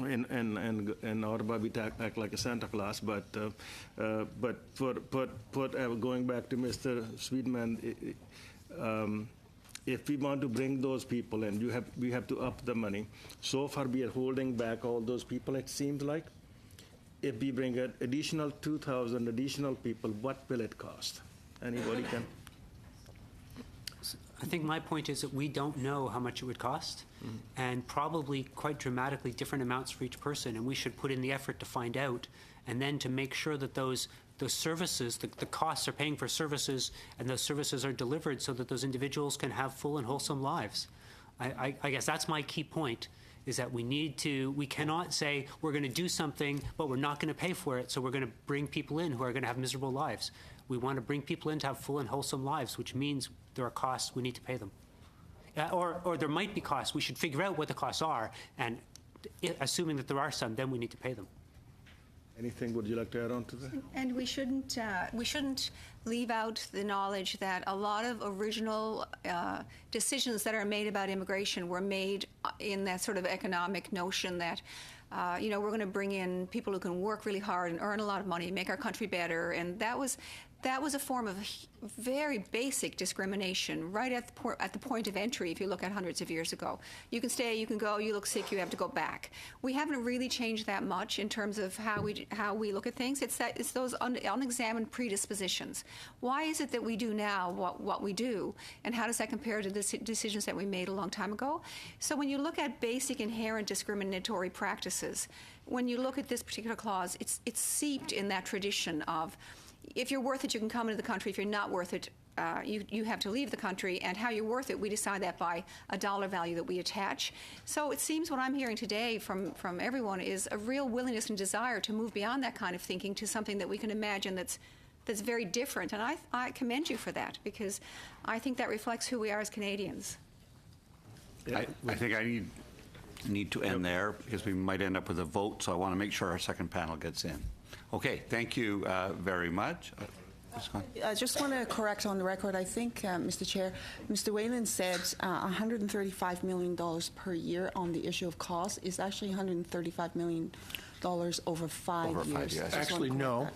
J: in Ottawa, we act like a Santa Claus. But going back to Mr. Sweetman, if we want to bring those people in, we have to up the money. So far, we are holding back all those people, it seems like. If we bring an additional 2,000 additional people, what will it cost? Anybody can?
D: I think my point is that we don't know how much it would cost, and probably quite dramatically different amounts for each person, and we should put in the effort to find out, and then to make sure that those services, the costs are paying for services, and those services are delivered so that those individuals can have full and wholesome lives. I guess that's my key point, is that we cannot say we're going to do something, but we're not going to pay for it, so we're going to bring people in who are going to have miserable lives. We want to bring people in to have full and wholesome lives, which means there are costs, we need to pay them. Or there might be costs. We should figure out what the costs are, and assuming that there are some, then we need to pay them.
J: Anything would you like to add on to that?
C: And we shouldn't leave out the knowledge that a lot of original decisions that are made about immigration were made in that sort of economic notion that we're going to bring in people who can work really hard and earn a lot of money, make our country better, and that was a form of very basic discrimination right at the point of entry. If you look at hundreds of years ago, you can stay, you can go, you look sick, you have to go back. We haven't really changed that much in terms of how we look at things. It's those unexamined predispositions. Why is it that we do now what we do, and how does that compare to the decisions that we made a long time ago? So when you look at basic inherent discriminatory practices, when you look at this particular clause, it's seeped in that tradition of, if you're worth it, you can come into the country. If you're not worth it, you have to leave the country. And how you're worth it, we decide that by a dollar value that we attach. So it seems what I'm hearing today from everyone is a real willingness and desire to move beyond that kind of thinking to something that we can imagine that's very different. And I commend you for that, because I think that reflects who we are as Canadians.
A: I think I need to end there, because we might end up with a vote, so I want to make sure our second panel gets in. Okay, thank you very much.
G: I just want to correct on the record. I think, Mr. Chair, Mr. Whalen said $135 million per year on the issue of cost. Is actually $135 million over 5 years.
A: Over 5 years.
E: Actually, no.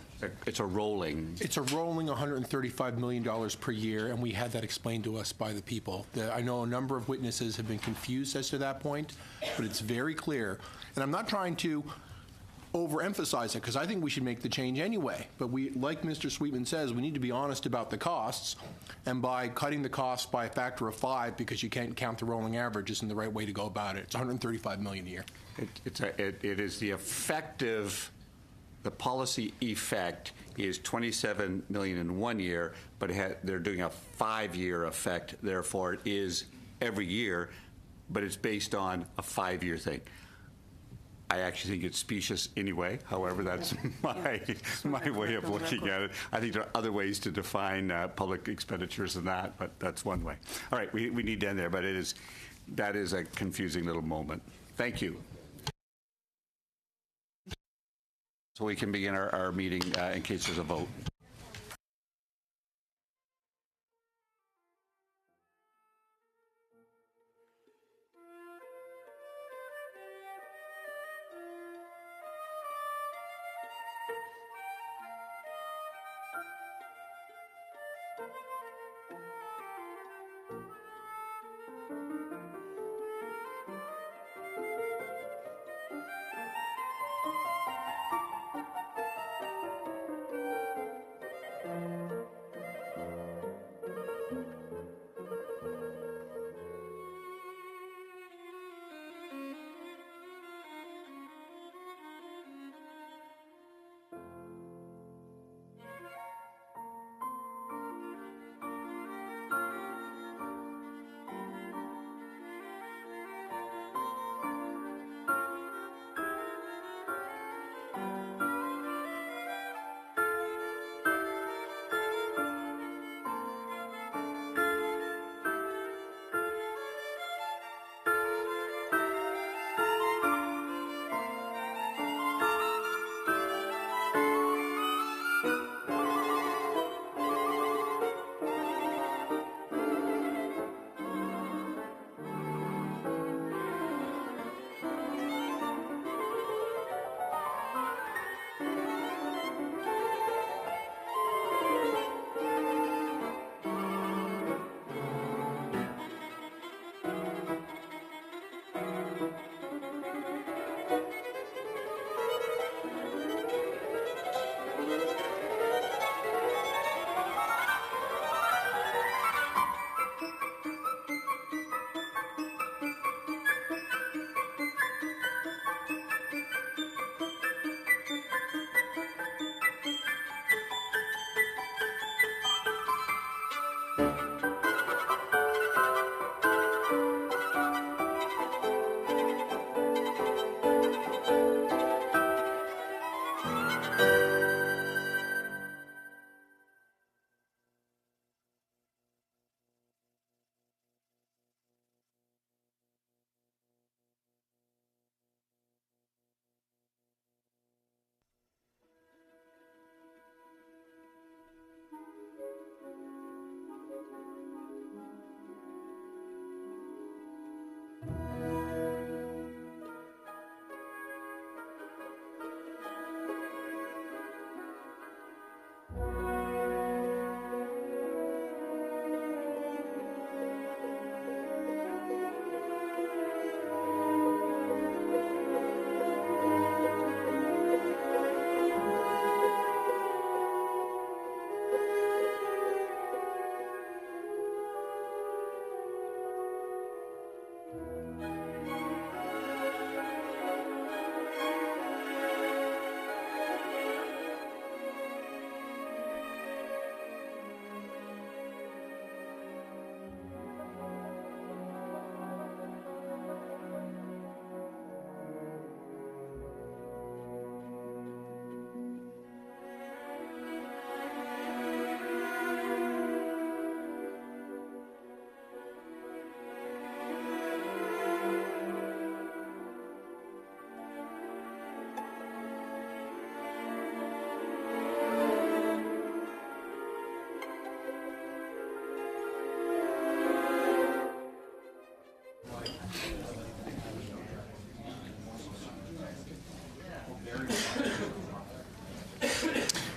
A: It's a rolling.
E: It's a rolling $135 million per year, and we had that explained to us by the people. I know a number of witnesses have been confused as to that point, but it's very clear. And I'm not trying to overemphasize it, because I think we should make the change anyway. But we, like Mr. Sweetman says, we need to be honest about the costs, and by cutting the costs by a factor of 5, because you can't count the rolling average, isn't the right way to go about it. It's $135 million a year.
A: It is the effective, the policy effect is $27 million in 1 year, but they're doing a 5-year effect. Therefore, it is every year, but it's based on a 5-year thing. I actually think it's specious anyway. However, that's my way of looking at it. I think there are other ways to define public expenditures than that, but that's one way. All right, we need to end there, but that is a confusing little moment. Thank you. So we can begin our meeting in case there's a vote.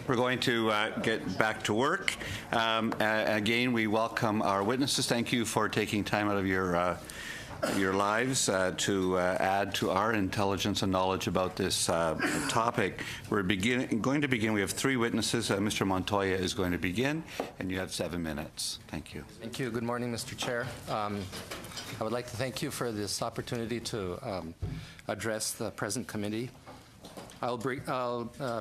A: We're going to get back to work. Again, we welcome our witnesses. Thank you for taking time out of your lives to add to our intelligence and knowledge about this topic. We're going to begin. We have three witnesses. Mr. Montoya is going to begin, and you have 7 minutes. Thank you.
K: Thank you. Good morning, Mr. Chair. I would like to thank you for this opportunity to address the present committee. I'll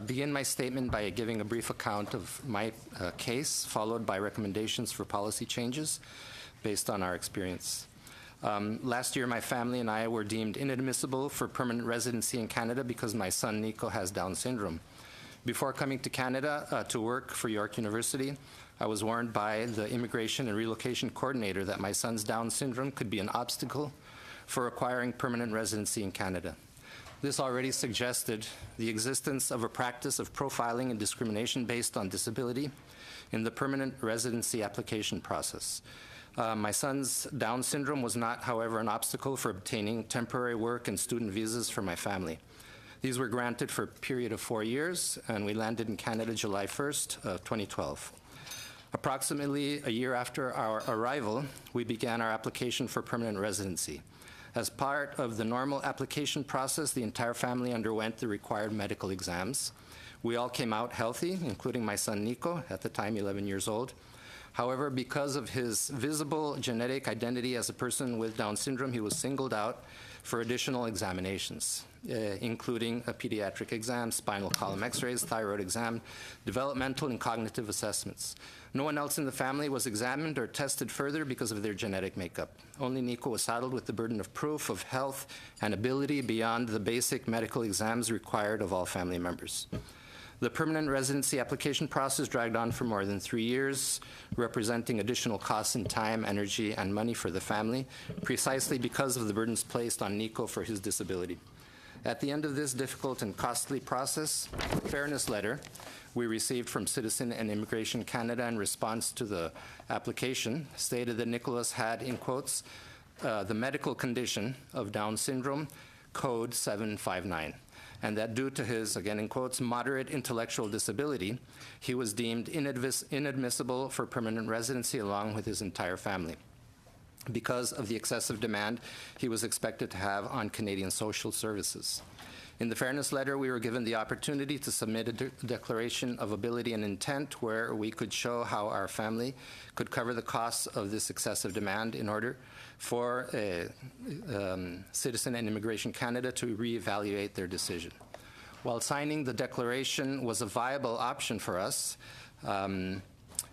K: begin my statement by giving a brief account of my case, followed by recommendations for policy changes based on our experience. Last year, my family and I were deemed inadmissible for permanent residency in Canada because my son Nico has Down syndrome. Before coming to Canada to work for York University, I was warned by the Immigration and Relocation Coordinator that my son's Down syndrome could be an obstacle for acquiring permanent residency in Canada. This already suggested the existence of a practice of profiling and discrimination based on disability in the permanent residency application process. My son's Down syndrome was not, however, an obstacle for obtaining temporary work and student visas for my family. These were granted for a period of 4 years, and we landed in Canada July 1st of 2012. Approximately a year after our arrival, we began our application for permanent residency. As part of the normal application process, the entire family underwent the required medical exams. We all came out healthy, including my son Nico, at the time 11 years old. However, because of his visible genetic identity as a person with Down syndrome, he was singled out for additional examinations, including a pediatric exam, spinal column x-rays, thyroid exam, developmental and cognitive assessments. No one else in the family was examined or tested further because of their genetic makeup. Only Nico was saddled with the burden of proof of health and ability beyond the basic medical exams required of all family members. The permanent residency application process dragged on for more than 3 years, representing additional costs in time, energy, and money for the family, precisely because of the burdens placed on Nico for his disability. At the end of this difficult and costly process, a fairness letter we received from Citizen and Immigration Canada in response to the application stated that Nicholas had, in quotes, the medical condition of Down syndrome, code 759, and that due to his, again in quotes, moderate intellectual disability, he was deemed inadmissible for permanent residency along with his entire family because of the excessive demand he was expected to have on Canadian social services. In the fairness letter, we were given the opportunity to submit a declaration of ability and intent where we could show how our family could cover the costs of this excessive demand in order for Citizen and Immigration Canada to reevaluate their decision. While signing the declaration was a viable option for us,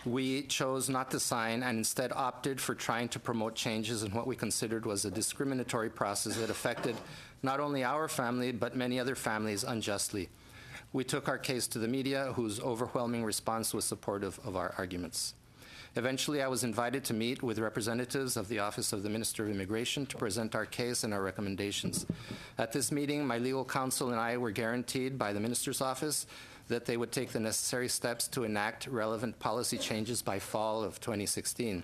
K: we chose not to sign and instead opted for trying to promote changes in what we considered was a discriminatory process that affected not only our family, but many other families unjustly. We took our case to the media, whose overwhelming response was supportive of our arguments. Eventually, I was invited to meet with representatives of the Office of the Minister of Immigration to present our case and our recommendations. At this meeting, my legal counsel and I were guaranteed by the Minister's Office that they would take the necessary steps to enact relevant policy changes by fall of 2016.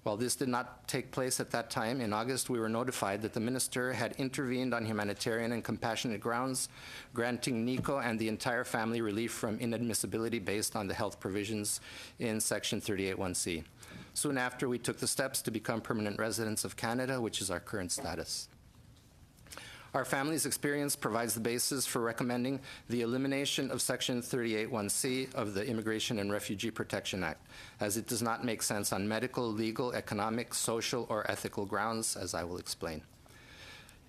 K: While this did not take place at that time, in August we were notified that the minister had intervened on humanitarian and compassionate grounds, granting Nico and the entire family relief from inadmissibility based on the health provisions in Section 381C. Soon after, we took the steps to become permanent residents of Canada, which is our current status. Our family's experience provides the basis for recommending the elimination of Section 381C of the Immigration and Refugee Protection Act, as it does not make sense on medical, legal, economic, social, or ethical grounds, as I will explain.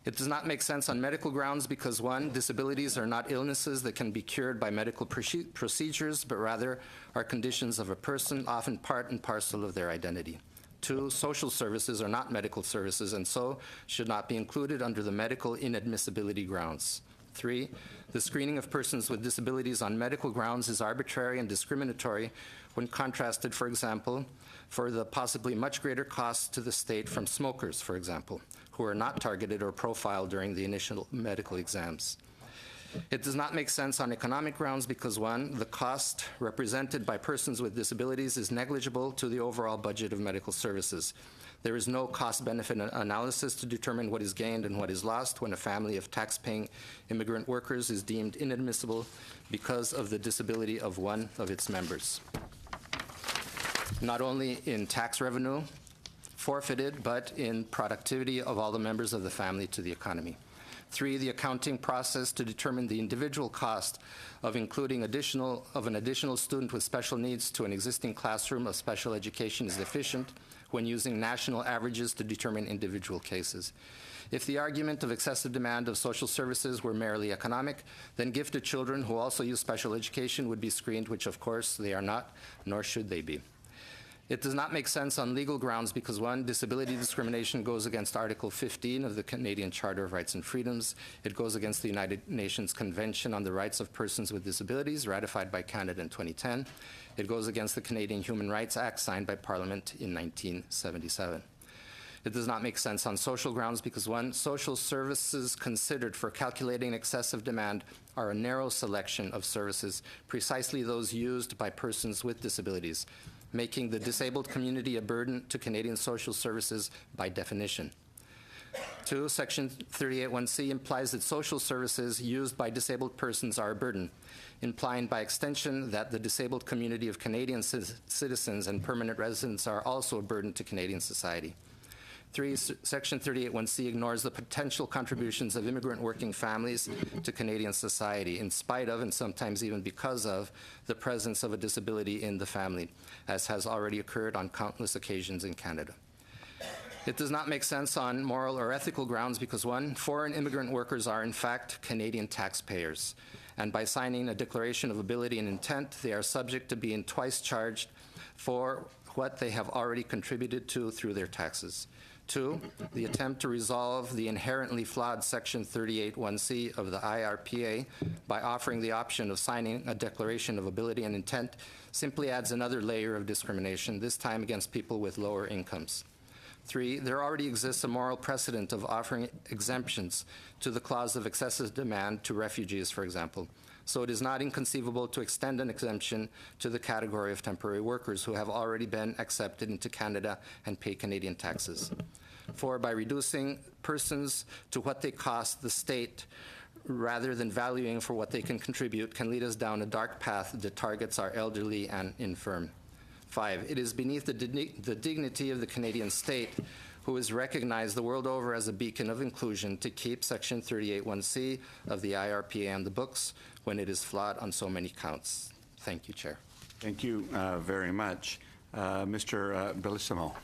K: It does not make sense on medical grounds because, one, disabilities are not illnesses that can be cured by medical procedures, but rather are conditions of a person, often part and parcel of their identity. Two, social services are not medical services and so should not be included under the medical inadmissibility grounds. Three, the screening of persons with disabilities on medical grounds is arbitrary and discriminatory when contrasted, for example, for the possibly much greater costs to the state from smokers, for example, who are not targeted or profiled during the initial medical exams. It does not make sense on economic grounds because, one, the cost represented by persons with disabilities is negligible to the overall budget of medical services. There is no cost-benefit analysis to determine what is gained and what is lost when a family of tax-paying immigrant workers is deemed inadmissible because of the disability of one of its members. Not only in tax revenue forfeited, but in productivity of all the members of the family to the economy. Three, the accounting process to determine the individual cost of including an additional student with special needs to an existing classroom of special education is efficient when using national averages to determine individual cases. If the argument of excessive demand of social services were merely economic, then gifted children who also use special education would be screened, which of course they are not, nor should they be. It does not make sense on legal grounds because, one, disability discrimination goes against Article 15 of the Canadian Charter of Rights and Freedoms. It goes against the United Nations Convention on the Rights of Persons with Disabilities, ratified by Canada in 2010. It goes against the Canadian Human Rights Act, signed by Parliament in 1977. It does not make sense on social grounds because, one, social services considered for calculating excessive demand are a narrow selection of services, precisely those used by persons with disabilities, making the disabled community a burden to Canadian social services by definition. 2, Section 38(1)C implies that social services used by disabled persons are a burden, implying by extension that the disabled community of Canadian citizens and permanent residents are also a burden to Canadian society. 3, Section 38(1)C ignores the potential contributions of immigrant working families to Canadian society, in spite of, and sometimes even because of, the presence of a disability in the family, as has already occurred on countless occasions in Canada. It does not make sense on moral or ethical grounds because, 1, foreign immigrant workers are in fact Canadian taxpayers, and by signing a declaration of ability and intent, they are subject to being twice charged for what they have already contributed to through their taxes. 2, the attempt to resolve the inherently flawed Section 38(1)C of the IRPA by offering the option of signing a declaration of ability and intent simply adds another layer of discrimination, this time against people with lower incomes. 3, there already exists a moral precedent of offering exemptions to the clause of excessive demand to refugees, for example. So it is not inconceivable to extend an exemption to the category of temporary workers who have already been accepted into Canada and pay Canadian taxes. 4, by reducing persons to what they cost the state rather than valuing for what they can contribute can lead us down a dark path that targets our elderly and infirm. 5, it is beneath the dignity of the Canadian state, who is recognized the world over as a beacon of inclusion, to keep Section 38(1)C of the IRPA on the books when it is flawed on so many counts. Thank you, Chair.
A: Thank you very much. Mr. Bellissimo.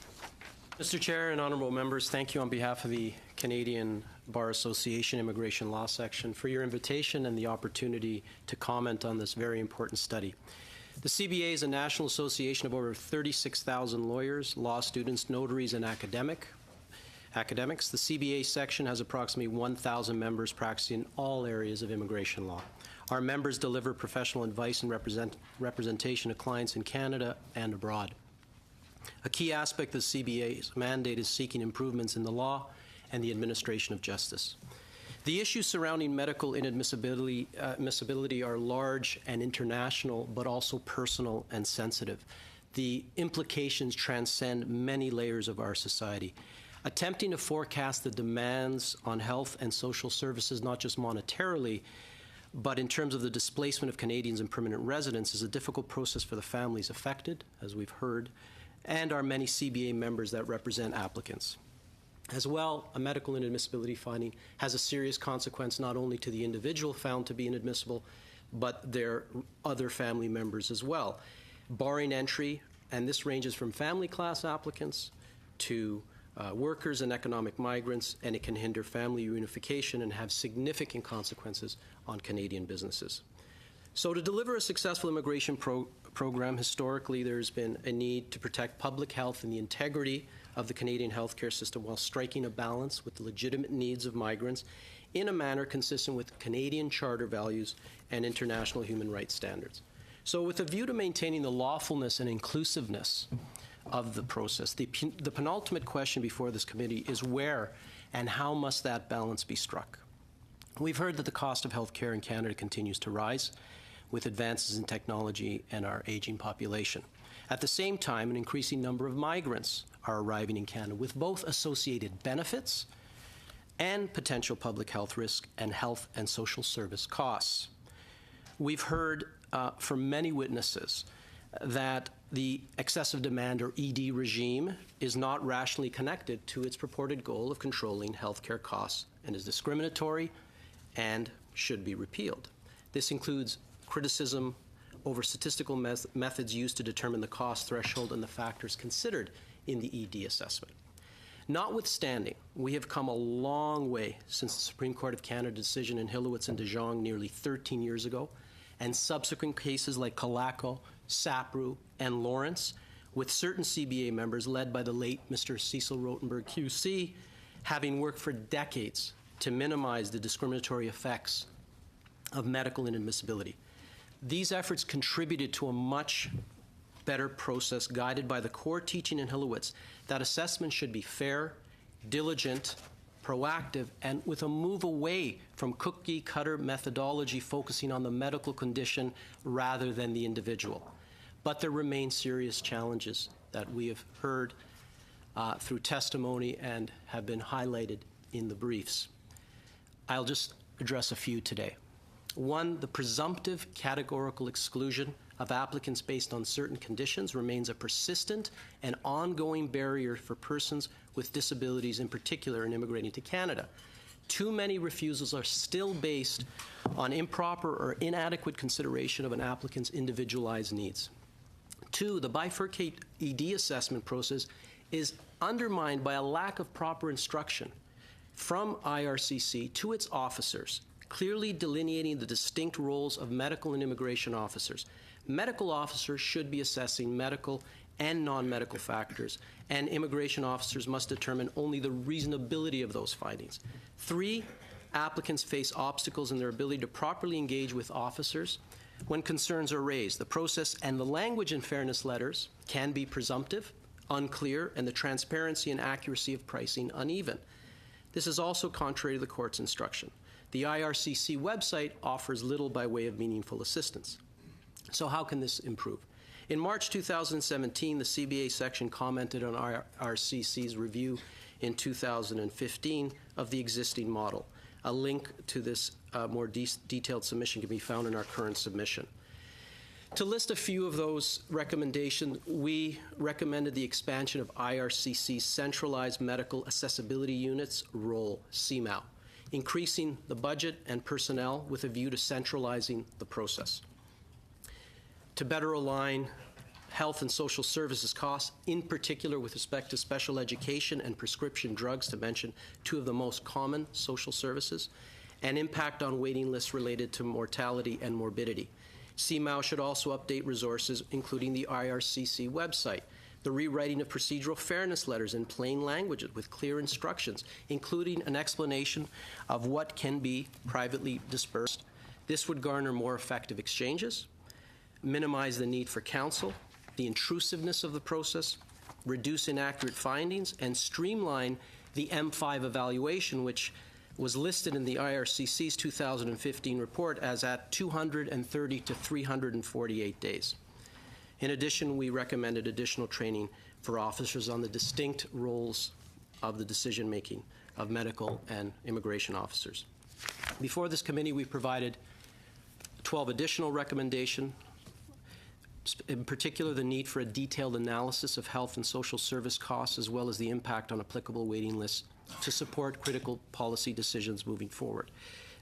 L: Mr. Chair and honorable members, thank you on behalf of the Canadian Bar Association Immigration Law Section for your invitation and the opportunity to comment on this very important study. The CBA is a national association of over 36,000 lawyers, law students, notaries, and academics. The CBA section has approximately 1,000 members practicing in all areas of immigration law. Our members deliver professional advice and representation of clients in Canada and abroad. A key aspect of the CBA's mandate is seeking improvements in the law and the administration of justice. The issues surrounding medical inadmissibility are large and international, but also personal and sensitive. The implications transcend many layers of our society. Attempting to forecast the demands on health and social services, not just monetarily, but in terms of the displacement of Canadians and permanent residents, is a difficult process for the families affected, as we've heard, and our many CBA members that represent applicants. As well, a medical inadmissibility finding has a serious consequence not only to the individual found to be inadmissible, but their other family members as well. Barring entry, and this ranges from family class applicants to workers and economic migrants, and it can hinder family reunification and have significant consequences on Canadian businesses. So to deliver a successful immigration program, historically there's been a need to protect public health and the integrity of the Canadian healthcare system while striking a balance with the legitimate needs of migrants in a manner consistent with Canadian charter values and international human rights standards. So with a view to maintaining the lawfulness and inclusiveness of the process, the penultimate question before this committee is where and how must that balance be struck? We've heard that the cost of healthcare in Canada continues to rise with advances in technology and our aging population. At the same time, an increasing number of migrants are arriving in Canada with both associated benefits and potential public health risk and health and social service costs. We've heard from many witnesses that the excessive demand, or ED regime, is not rationally connected to its purported goal of controlling healthcare costs and is discriminatory and should be repealed. This includes criticism over statistical methods used to determine the cost threshold and the factors considered in the ED assessment. Notwithstanding, we have come a long way since the Supreme Court of Canada decision in Hillowitz and De Jong nearly 13 years ago, and subsequent cases like Colaco, Sapru, and Lawrence, with certain CBA members led by the late Mr. Cecil Rotenberg QC, having worked for decades to minimize the discriminatory effects of medical inadmissibility. These efforts contributed to a much better process guided by the core teaching in Hillowitz that assessment should be fair, diligent, proactive, and with a move away from cookie-cutter methodology focusing on the medical condition rather than the individual. But there remain serious challenges that we have heard through testimony and have been highlighted in the briefs. I'll just address a few today. One, the presumptive categorical exclusion of applicants based on certain conditions remains a persistent and ongoing barrier for persons with disabilities, in particular in immigrating to Canada. Too many refusals are still based on improper or inadequate consideration of an applicant's individualized needs. Two, the bifurcate ED assessment process is undermined by a lack of proper instruction from IRCC to its officers, clearly delineating the distinct roles of medical and immigration officers. Medical officers should be assessing medical and non-medical factors, and immigration officers must determine only the reasonability of those findings. Three, applicants face obstacles in their ability to properly engage with officers when concerns are raised. The process and the language in fairness letters can be presumptive, unclear, and the transparency and accuracy of pricing uneven. This is also contrary to the court's instruction. The IRCC website offers little by way of meaningful assistance. So how can this improve? In March 2017, the CBA section commented on IRCC's review in 2015 of the existing model. A link to this more detailed submission can be found in our current submission. To list a few of those recommendations, we recommended the expansion of IRCC's Centralized Medical Accessibility Unit's role, CIMM, increasing the budget and personnel with a view to centralizing the process. To better align health and social services costs, in particular with respect to special education and prescription drugs, to mention two of the most common social services, and impact on waiting lists related to mortality and morbidity. CMAO should also update resources, including the IRCC website, the rewriting of procedural fairness letters in plain language with clear instructions, including an explanation of what can be privately dispersed. This would garner more effective exchanges, minimize the need for counsel, the intrusiveness of the process, reduce inaccurate findings, and streamline the M5 evaluation, which was listed in the IRCC's 2015 report as at 230 to 348 days. In addition, we recommended additional training for officers on the distinct roles of the decision-making of medical and immigration officers. Before this committee, we provided 12 additional recommendations, in particular the need for a detailed analysis of health and social service costs, as well as the impact on applicable waiting lists to support critical policy decisions moving forward.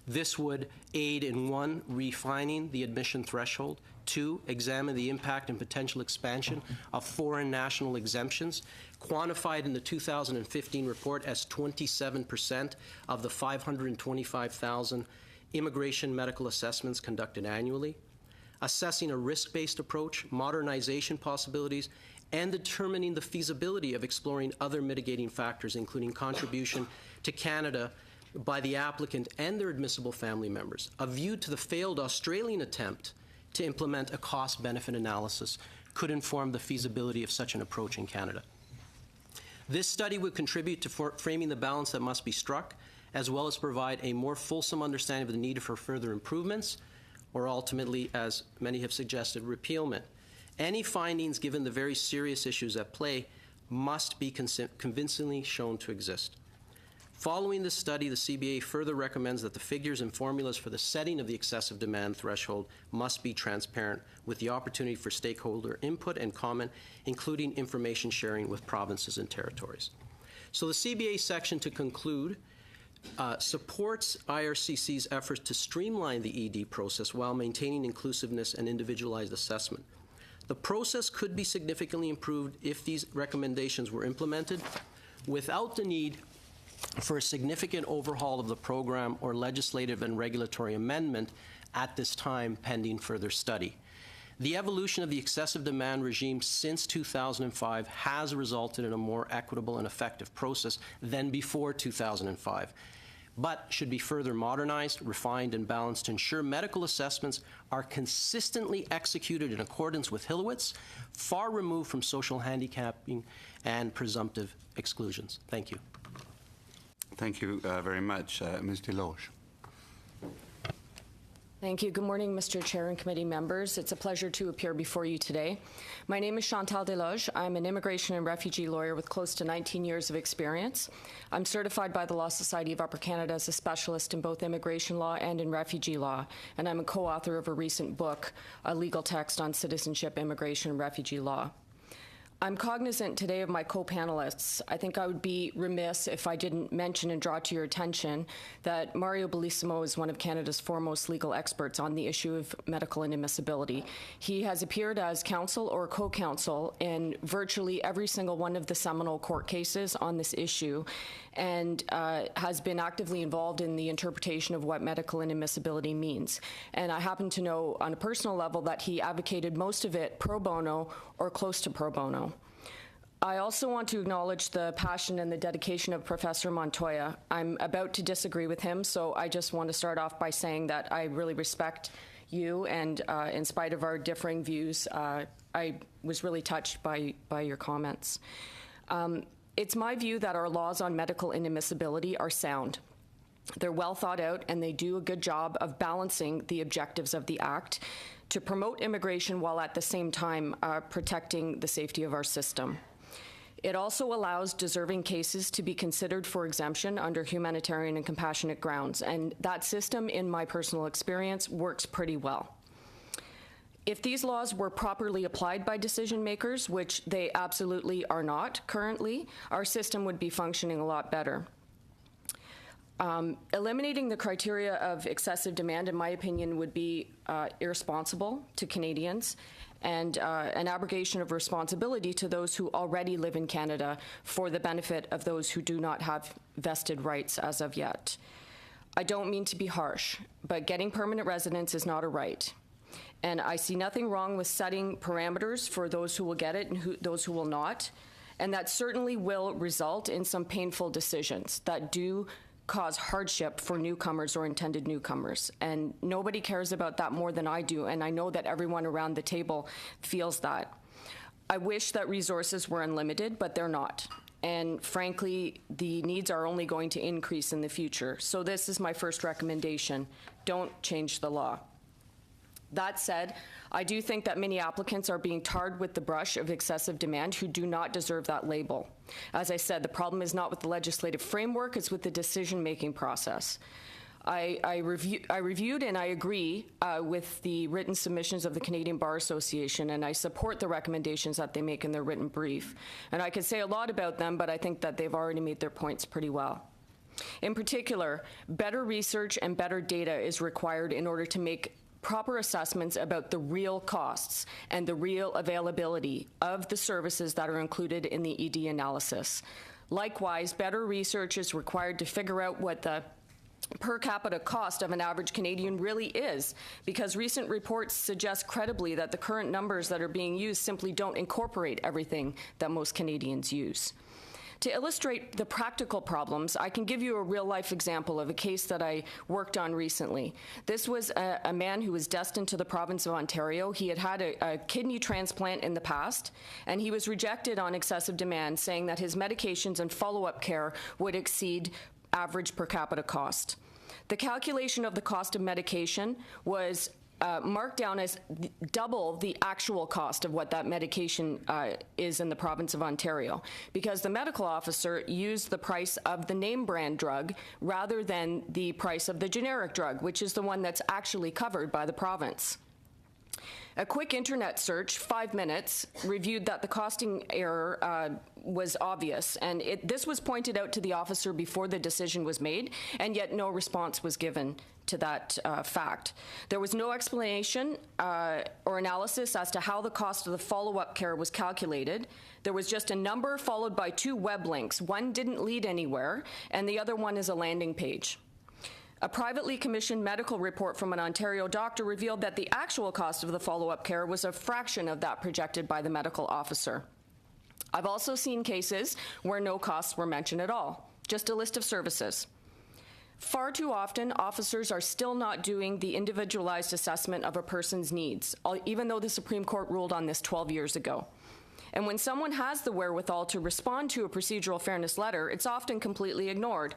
L: This would aid in 1, refining the admission threshold, 2, examine the impact and potential expansion of foreign national exemptions, quantified in the 2015 report as 27% of the 525,000 immigration medical assessments conducted annually, assessing a risk-based approach, modernization possibilities, and determining the feasibility of exploring other mitigating factors, including contribution to Canada by the applicant and their admissible family members. A view to the failed Australian attempt to implement a cost-benefit analysis could inform the feasibility of such an approach in Canada. This study would contribute to framing the balance that must be struck, as well as provide a more fulsome understanding of the need for further improvements, or ultimately, as many have suggested, repealment. Any findings, given the very serious issues at play, must be convincingly shown to exist. Following this study, the CBA further recommends that the figures and formulas for the setting of the excessive demand threshold must be transparent, with the opportunity for stakeholder input and comment, including information sharing with provinces and territories. So the CBA section, to conclude, supports IRCC's efforts to streamline the ED process while maintaining inclusiveness and individualized assessment. The process could be significantly improved if these recommendations were implemented without the need for a significant overhaul of the program or legislative and regulatory amendment at this time, pending further study. The evolution of the excessive demand regime since 2005 has resulted in a more equitable and effective process than before 2005, but should be further modernized, refined, and balanced to ensure medical assessments are consistently executed in accordance with Hillowitz, far removed from social handicapping and presumptive exclusions. Thank you.
A: Thank you very much. Ms. Deloge.
M: Thank you. Good morning, Mr. Chair and committee members. It's a pleasure to appear before you today. My name is Chantal Desloges. I'm an immigration and refugee lawyer with close to 19 years of experience. I'm certified by the Law Society of Upper Canada as a specialist in both immigration law and in refugee law, and I'm a co-author of a recent book, a legal text on citizenship, immigration, and refugee law. I'm cognizant today of my co-panelists. I think I would be remiss if I didn't mention and draw to your attention that Mario Bellissimo is one of Canada's foremost legal experts on the issue of medical inadmissibility. He has appeared as counsel or co-counsel in virtually every single one of the seminal court cases on this issue, and has been actively involved in the interpretation of what medical inadmissibility means. And I happen to know on a personal level that he advocated most of it pro bono or close to pro bono. I also want to acknowledge the passion and the dedication of Professor Montoya. I'm about to disagree with him, so I just want to start off by saying that I really respect you, and in spite of our differing views, I was really touched by your comments. It's my view that our laws on medical inadmissibility are sound. They're well thought out, and they do a good job of balancing the objectives of the Act to promote immigration while at the same time protecting the safety of our system. It also allows deserving cases to be considered for exemption under humanitarian and compassionate grounds, and that system, in my personal experience, works pretty well. If these laws were properly applied by decision makers, which they absolutely are not currently, our system would be functioning a lot better. Eliminating the criteria of excessive demand, in my opinion, would be irresponsible to Canadians, and an abrogation of responsibility to those who already live in Canada for the benefit of those who do not have vested rights as of yet. I don't mean to be harsh, but getting permanent residence is not a right. And I see nothing wrong with setting parameters for those who will get it and those who will not. And that certainly will result in some painful decisions that do cause hardship for newcomers or intended newcomers. And nobody cares about that more than I do, and I know that everyone around the table feels that. I wish that resources were unlimited, but they're not. And frankly, the needs are only going to increase in the future. So this is my first recommendation. Don't change the law. That said, I do think that many applicants are being tarred with the brush of excessive demand who do not deserve that label. As I said, the problem is not with the legislative framework, it's with the decision-making process. I reviewed and I agree with the written submissions of the Canadian Bar Association, and I support the recommendations that they make in their written brief. And I could say a lot about them, but I think that they've already made their points pretty well. In particular, better research and better data is required in order to make proper assessments about the real costs and the real availability of the services that are included in the ED analysis. Likewise, better research is required to figure out what the per capita cost of an average Canadian really is, because recent reports suggest credibly that the current numbers that are being used simply don't incorporate everything that most Canadians use. To illustrate the practical problems, I can give you a real-life example of a case that I worked on recently. This was a man who was destined to the province of Ontario. He had had a kidney transplant in the past, and he was rejected on excessive demand, saying that his medications and follow-up care would exceed average per capita cost. The calculation of the cost of medication was marked down as double the actual cost of what that medication is in the province of Ontario, because the medical officer used the price of the name brand drug rather than the price of the generic drug, which is the one that's actually covered by the province. A quick internet search, 5 minutes, reviewed that the costing error was obvious, and this was pointed out to the officer before the decision was made, and yet no response was given to that fact. There was no explanation or analysis as to how the cost of the follow-up care was calculated. There was just a number followed by 2 web links. One didn't lead anywhere, and the other one is a landing page. A privately commissioned medical report from an Ontario doctor revealed that the actual cost of the follow-up care was a fraction of that projected by the medical officer. I've also seen cases where no costs were mentioned at all, just a list of services. Far too often, officers are still not doing the individualized assessment of a person's needs, even though the Supreme Court ruled on this 12 years ago. And when someone has the wherewithal to respond to a procedural fairness letter, it's often completely ignored.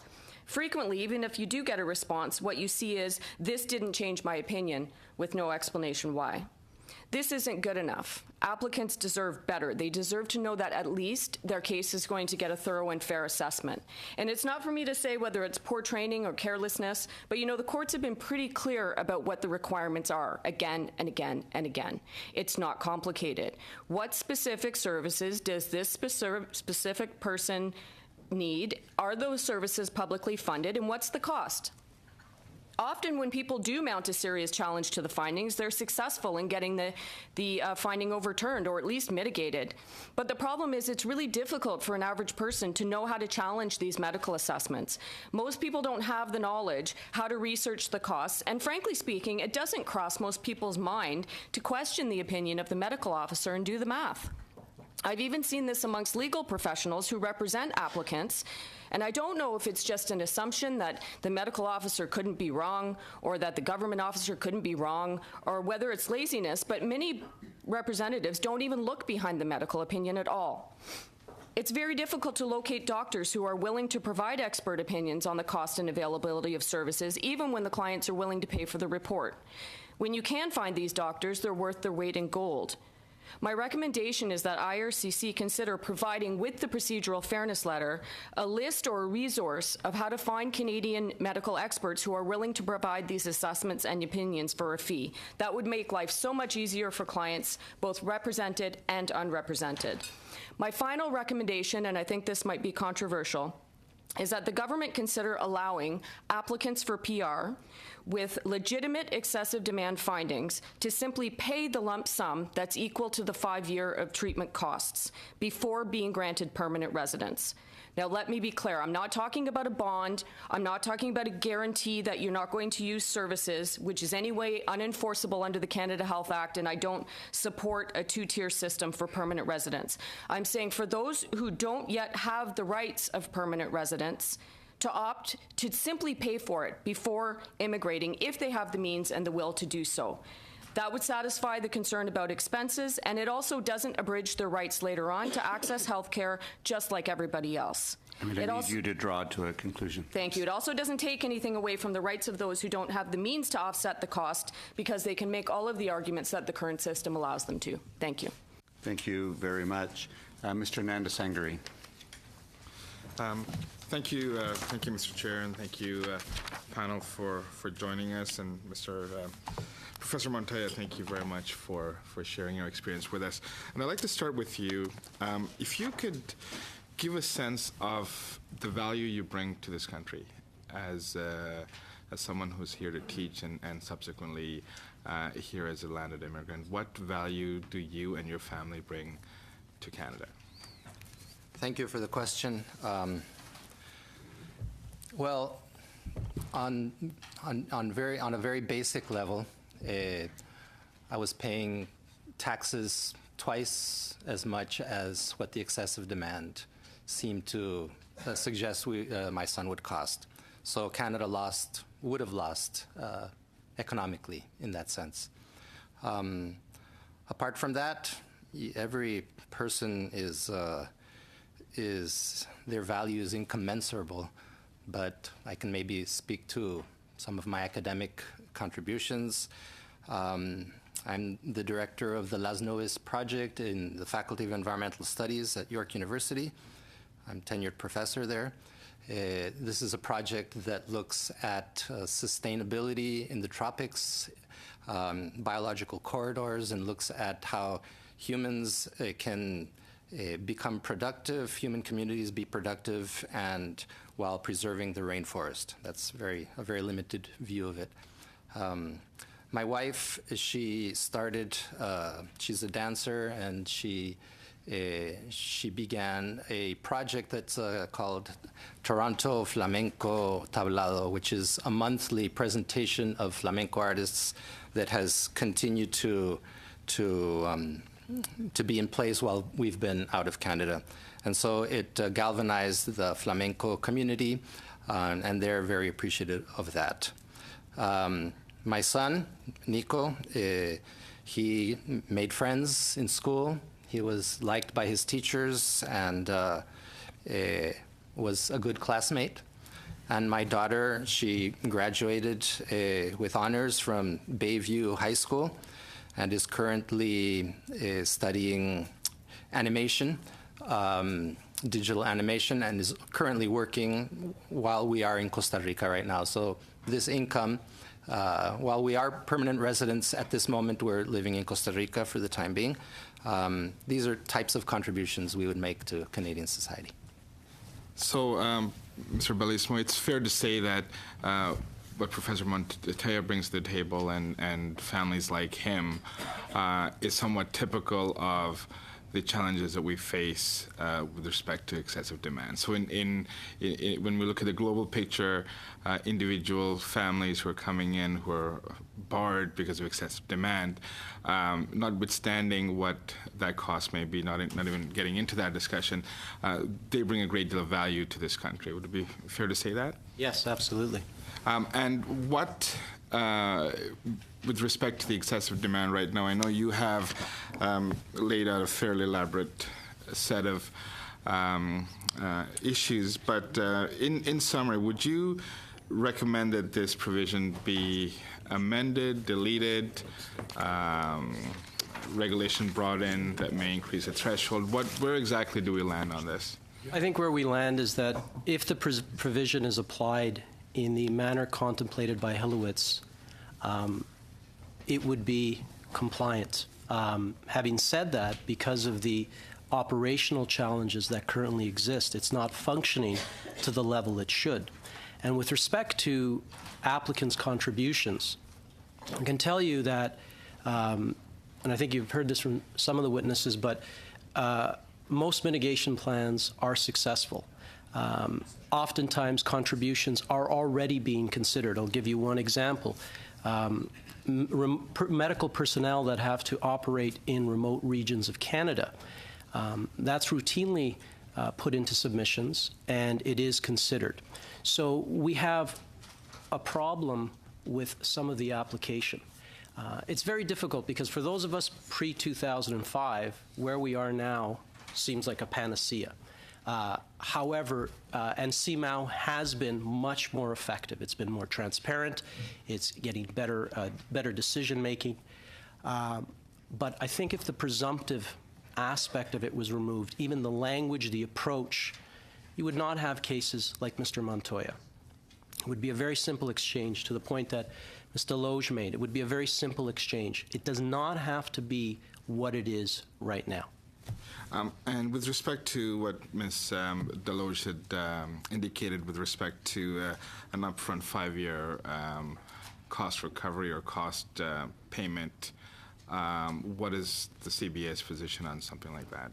M: Frequently, even if you do get a response, what you see is, "This didn't change my opinion," with no explanation why. This isn't good enough. Applicants deserve better. They deserve to know that at least their case is going to get a thorough and fair assessment. And it's not for me to say whether it's poor training or carelessness, but the courts have been pretty clear about what the requirements are again and again and again. It's not complicated. What specific services does this specific person need? Are those services publicly funded, and what's the cost? Often when people do mount a serious challenge to the findings, they're successful in getting the finding overturned or at least mitigated. But the problem is it's really difficult for an average person to know how to challenge these medical assessments. Most people don't have the knowledge how to research the costs, and frankly speaking, it doesn't cross most people's mind to question the opinion of the medical officer and do the math. I've even seen this amongst legal professionals who represent applicants, and I don't know if it's just an assumption that the medical officer couldn't be wrong or that the government officer couldn't be wrong, or whether it's laziness, but many representatives don't even look behind the medical opinion at all. It's very difficult to locate doctors who are willing to provide expert opinions on the cost and availability of services, even when the clients are willing to pay for the report. When you can find these doctors, they're worth their weight in gold. My recommendation is that IRCC consider providing with the procedural fairness letter a list or a resource of how to find Canadian medical experts who are willing to provide these assessments and opinions for a fee. That would make life so much easier for clients, both represented and unrepresented. My final recommendation, and I think this might be controversial, is that the government consider allowing applicants for PR with legitimate excessive demand findings to simply pay the lump sum that's equal to the 5-year of treatment costs before being granted permanent residence. Now, let me be clear. I'm not talking about a bond. I'm not talking about a guarantee that you're not going to use services, which is anyway unenforceable under the Canada Health Act, and I don't support a 2-tier system for permanent residence. I'm saying for those who don't yet have the rights of permanent residence, to opt to simply pay for it before immigrating if they have the means and the will to do so. That would satisfy the concern about expenses, and it also doesn't abridge their rights later on to access health care just like everybody else.
A: I'm going to need you to draw to a conclusion.
M: Thank you. It also doesn't take anything away from the rights of those who don't have the means to offset the cost, because they can make all of the arguments that the current system allows them to. Thank you.
A: Thank you very much. Mr. Nandasangari.
N: Thank you, Mr. Chair, and thank you, panel, for joining us, and Professor Montoya, thank you very much for sharing your experience with us. And I'd like to start with you. If you could give a sense of the value you bring to this country as someone who's here to teach and subsequently here as a landed immigrant, what value do you and your family bring to Canada?
K: Thank you for the question. Well, on a very basic level, I was paying taxes twice as much as what the excessive demand seemed to suggest my son would cost. So Canada would have lost economically in that sense. Apart from that, every person their value is incommensurable, but I can maybe speak to some of my academic contributions. I'm the director of the Las Nubes project in the Faculty of Environmental Studies at York University. I'm tenured professor there. This is a project that looks at sustainability in the tropics, biological corridors, and looks at how humans can become productive, human communities be productive, and while preserving the rainforest. That's a very limited view of it. My wife, she's a dancer, and she began a project that's called Toronto Flamenco Tablado, which is a monthly presentation of flamenco artists that has continued to be in place while we've been out of Canada. And so it galvanized the flamenco community, and they're very appreciative of that. My son, Nico, he made friends in school. He was liked by his teachers and was a good classmate. And my daughter, she graduated with honors from Bayview High School and is currently studying animation, digital animation, and is currently working while we are in Costa Rica right now. So this income, while we are permanent residents at this moment, we're living in Costa Rica for the time being. These are types of contributions we would make to Canadian society.
N: So, Mr. Balismo, it's fair to say that what Professor Montoya brings to the table and families like him is somewhat typical of the challenges that we face with respect to excessive demand. So when we look at the global picture, individual families who are coming in who are barred because of excessive demand, notwithstanding what that cost may be, not even getting into that discussion, they bring a great deal of value to this country. Would it be fair to say that?
L: Yes, absolutely.
N: And what, with respect to the excessive demand right now, I know you have laid out a fairly elaborate set of issues, but in summary, would you recommend that this provision be amended, deleted, regulation brought in that may increase the threshold? Where exactly do we land on this?
L: I think where we land is that if the provision is applied in the manner contemplated by Hillowitz, it would be compliant. Having said that, because of the operational challenges that currently exist, it's not functioning to the level it should. And with respect to applicants' contributions, I can tell you that, and I think you've heard this from some of the witnesses, but most mitigation plans are successful. Oftentimes, contributions are already being considered. I'll give you one example. Medical personnel that have to operate in remote regions of Canada, that's routinely put into submissions, and it is considered. So we have a problem with some of the application. It's very difficult because for those of us pre-2005, where we are now seems like a panacea. However, and CIMM has been much more effective. It's been more transparent. It's getting better decision making. But I think if the presumptive aspect of it was removed, even the language, the approach, you would not have cases like Mr. Montoya. It would be a very simple exchange, to the point that Mr. Loge made. It would be a very simple exchange. It does not have to be what it is right now.
N: And with respect to what Ms. Deloge had indicated with respect to an upfront 5-year cost recovery or cost payment, what is the CBA's position on something like that?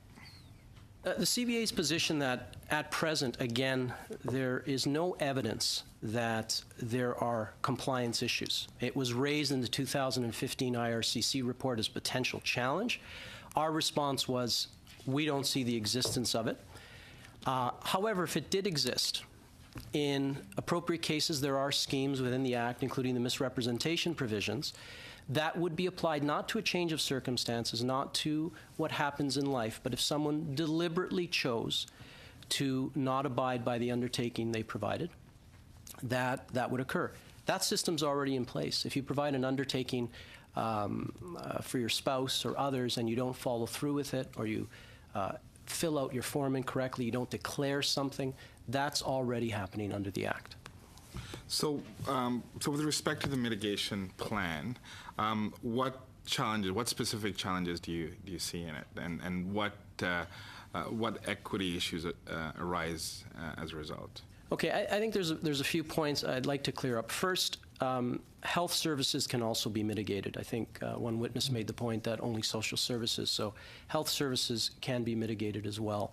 L: The CBA's position that at present, again, there is no evidence that there are compliance issues. It was raised in the 2015 IRCC report as potential challenge. Our response was, we don't see the existence of it. However, if it did exist, in appropriate cases, there are schemes within the Act, including the misrepresentation provisions, that would be applied not to a change of circumstances, not to what happens in life, but if someone deliberately chose to not abide by the undertaking they provided, that would occur. That system's already in place. If you provide an undertaking for your spouse or others and you don't follow through with it, or you fill out your form incorrectly, you don't declare something, that's already happening under the Act.
N: So, with respect to the mitigation plan, what specific challenges do you see in it, and what equity issues arise as a result?
L: Okay, I think there's a few points I'd like to clear up. First, health services can also be mitigated. I think one witness made the point that only social services, so health services can be mitigated as well.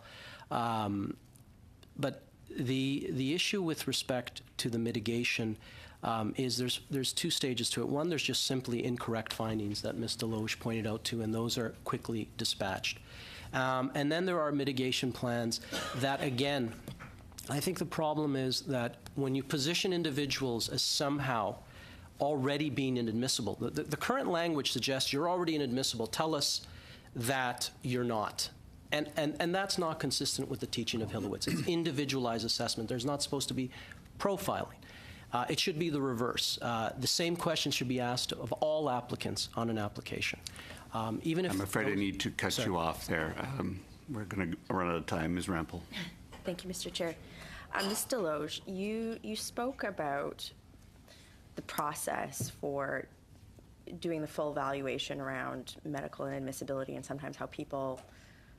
L: But the issue with respect to the mitigation is there's two stages to it. One, there's just simply incorrect findings that Ms. Deloge pointed out to, and those are quickly dispatched. And then there are mitigation plans that, again, I think the problem is that when you position individuals as somehow already being inadmissible, the current language suggests you're already inadmissible. Tell us that you're not. And that's not consistent with the teaching of Hillowitz. It's individualized assessment. There's not supposed to be profiling. It should be the reverse. The same question should be asked of all applicants on an application. Even if
A: I'm afraid I need to cut you off there. We're going to run out of time. Ms. Rampel.
O: Thank you, Mr. Chair. Ms. Deloge, you spoke about the process for doing the full evaluation around medical inadmissibility and sometimes how people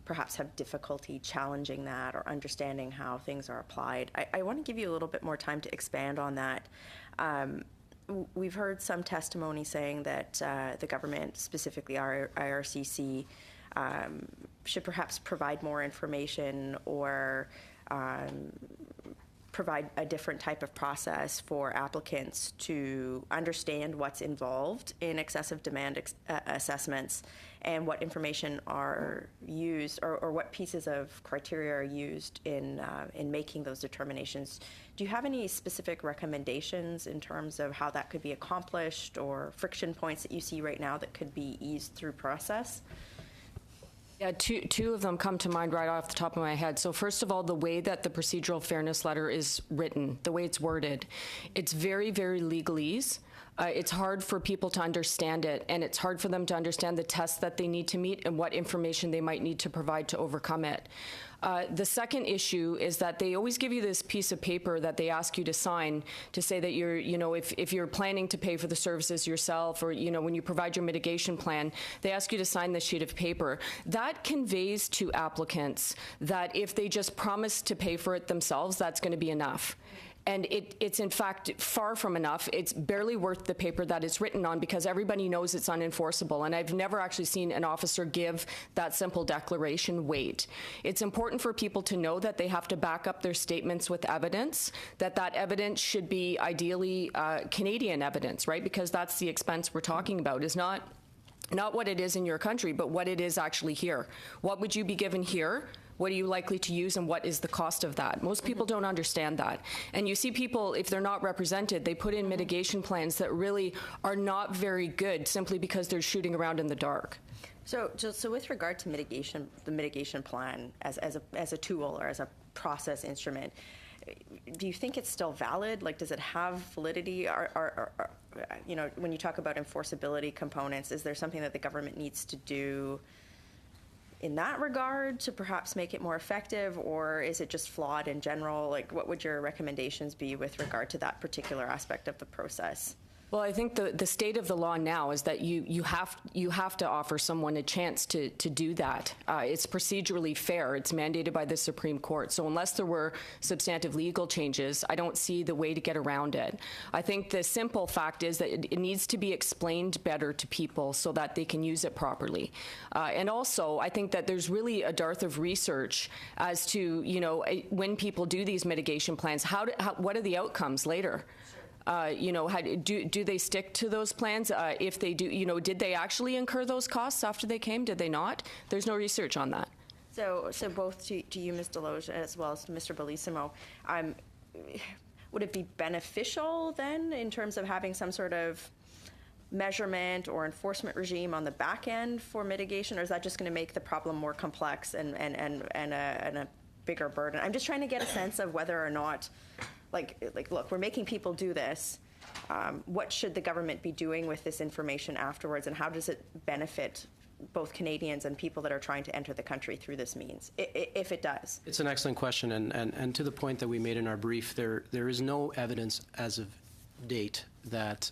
O: perhaps have difficulty challenging that or understanding how things are applied. I want to give you a little bit more time to expand on that. We've heard some testimony saying that the government, specifically our IRCC, should perhaps provide more information or provide a different type of process for applicants to understand what's involved in excessive demand assessments and what information are used or what pieces of criteria are used in making those determinations. Do you have any specific recommendations in terms of how that could be accomplished or friction points that you see right now that could be eased through process?
M: Yeah, two of them come to mind right off the top of my head. So first of all, the way that the procedural fairness letter is written, the way it's worded, it's very, very legalese. It's hard for people to understand it, and it's hard for them to understand the tests that they need to meet and what information they might need to provide to overcome it. The second issue is that they always give you this piece of paper that they ask you to sign to say that you're, if you're planning to pay for the services yourself, or, when you provide your mitigation plan, they ask you to sign this sheet of paper. That conveys to applicants that if they just promise to pay for it themselves, that's going to be enough. And it's in fact far from enough. It's barely worth the paper that it's written on because everybody knows it's unenforceable. And I've never actually seen an officer give that simple declaration weight. It's important for people to know that they have to back up their statements with evidence, that evidence should be ideally Canadian evidence, right? Because that's the expense we're talking about, is not what it is in your country, but what it is actually here. What would you be given here? What are you likely to use, and what is the cost of that? Most people don't understand that. And you see people, if they're not represented, they put in mitigation plans that really are not very good simply because they're shooting around in the dark.
O: So with regard to mitigation, the mitigation plan as a tool or as a process instrument, do you think it's still valid? Like, does it have validity? When you talk about enforceability components, is there something that the government needs to do in that regard to perhaps make it more effective, or is it just flawed in general? Like, what would your recommendations be with regard to that particular aspect of the process?
M: Well, I think the state of the law now is that you have to offer someone a chance to do that. It's procedurally fair. It's mandated by the Supreme Court. So unless there were substantive legal changes, I don't see the way to get around it. I think the simple fact is that it needs to be explained better to people so that they can use it properly. And also, I think that there's really a dearth of research as to, when people do these mitigation plans, what are the outcomes later? Do they stick to those plans? If they do, did they actually incur those costs after they came? Did they not? There's no research on that.
O: So both to you, Ms. Deloge, as well as to Mr. Bellissimo, would it be beneficial then in terms of having some sort of measurement or enforcement regime on the back end for mitigation, or is that just going to make the problem more complex and a bigger burden? I'm just trying to get a sense of whether or not, look, we're making people do this. What should the government be doing with this information afterwards, and how does it benefit both Canadians and people that are trying to enter the country through this means, if it does?
L: It's an excellent question, and to the point that we made in our brief, there is no evidence as of date that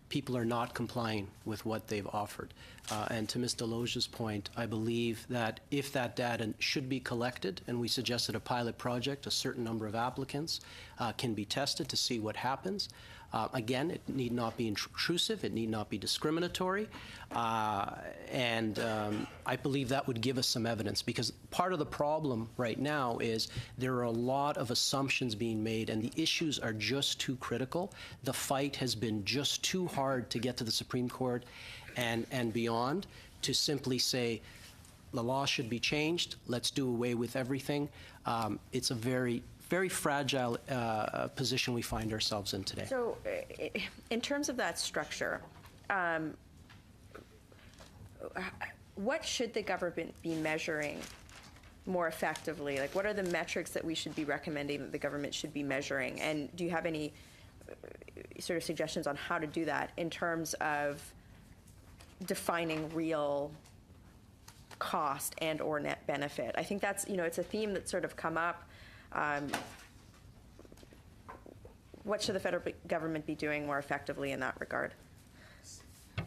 L: people are not complying with what they've offered. And to Ms. Deloge's point, I believe that if that data should be collected, and we suggested a pilot project, a certain number of applicants can be tested to see what happens. Again, it need not be intrusive, it need not be discriminatory, and I believe that would give us some evidence, because part of the problem right now is there are a lot of assumptions being made, and the issues are just too critical. The fight has been just too hard to get to the Supreme Court and beyond to simply say the law should be changed, let's do away with everything. It's a very fragile position we find ourselves in today.
O: So in terms of that structure, what should the government be measuring more effectively? Like, what are the metrics that we should be recommending that the government should be measuring? And do you have any sort of suggestions on how to do that in terms of defining real cost and or net benefit? I think that's, it's a theme that's sort of come up. What should the federal government be doing more effectively in that regard?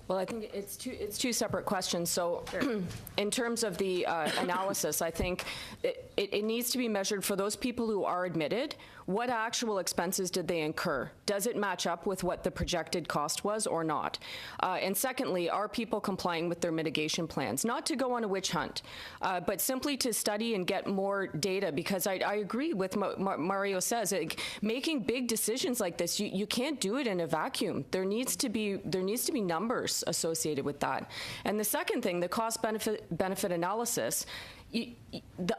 M: Well, I think it's two separate questions. So in terms of the analysis, I think it needs to be measured for those people who are admitted. What actual expenses did they incur? Does it match up with what the projected cost was or not? And secondly, are people complying with their mitigation plans? Not to go on a witch hunt, but simply to study and get more data, because I agree with Mario says, making big decisions like this, you can't do it in a vacuum. There needs to be numbers associated with that. And the second thing, the cost-benefit analysis,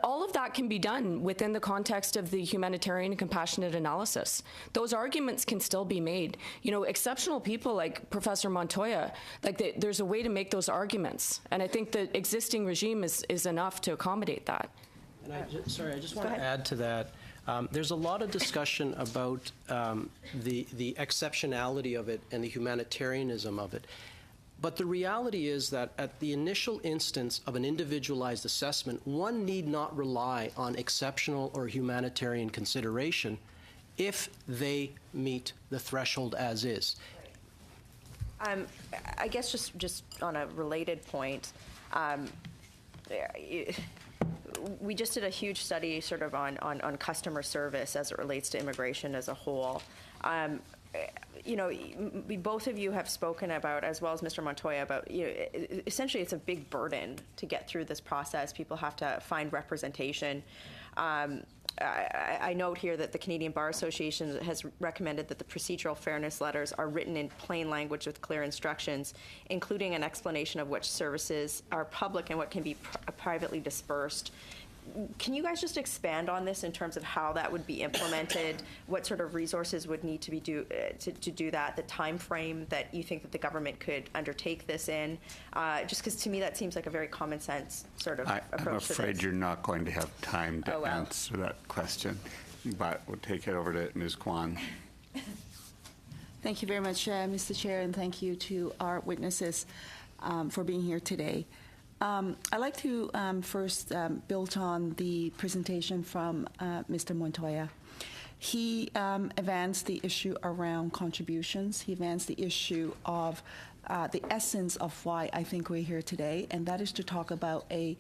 M: all of that can be done within the context of the humanitarian and compassionate analysis. Those arguments can still be made. Exceptional people like Professor Montoya, there's a way to make those arguments. And I think the existing regime is enough to accommodate that.
L: And I just want to add to that. There's a lot of discussion about the exceptionality of it and the humanitarianism of it. But the reality is that at the initial instance of an individualized assessment, one need not rely on exceptional or humanitarian consideration if they meet the threshold as is.
O: I guess just on a related point, we just did a huge study sort of on customer service as it relates to immigration as a whole. Both of you have spoken about, as well as Mr. Montoya, about, essentially it's a big burden to get through this process. People have to find representation. I note here that the Canadian Bar Association has recommended that the procedural fairness letters are written in plain language with clear instructions, including an explanation of which services are public and what can be privately dispersed. Can you guys just expand on this in terms of how that would be implemented, what sort of resources would need to be to do that, the time frame that you think that the government could undertake this in? Just because to me that seems like a very common sense sort of approach to this.
A: I'm afraid you're not going to have time to answer that question, but we'll take it over to Ms. Kwan.
G: Thank you very much, Mr. Chair, and thank you to our witnesses for being here today. I'd like to first build on the presentation from Mr. Montoya. He advanced the issue around contributions. He advanced the issue of the essence of why I think we're here today, and that is to talk about a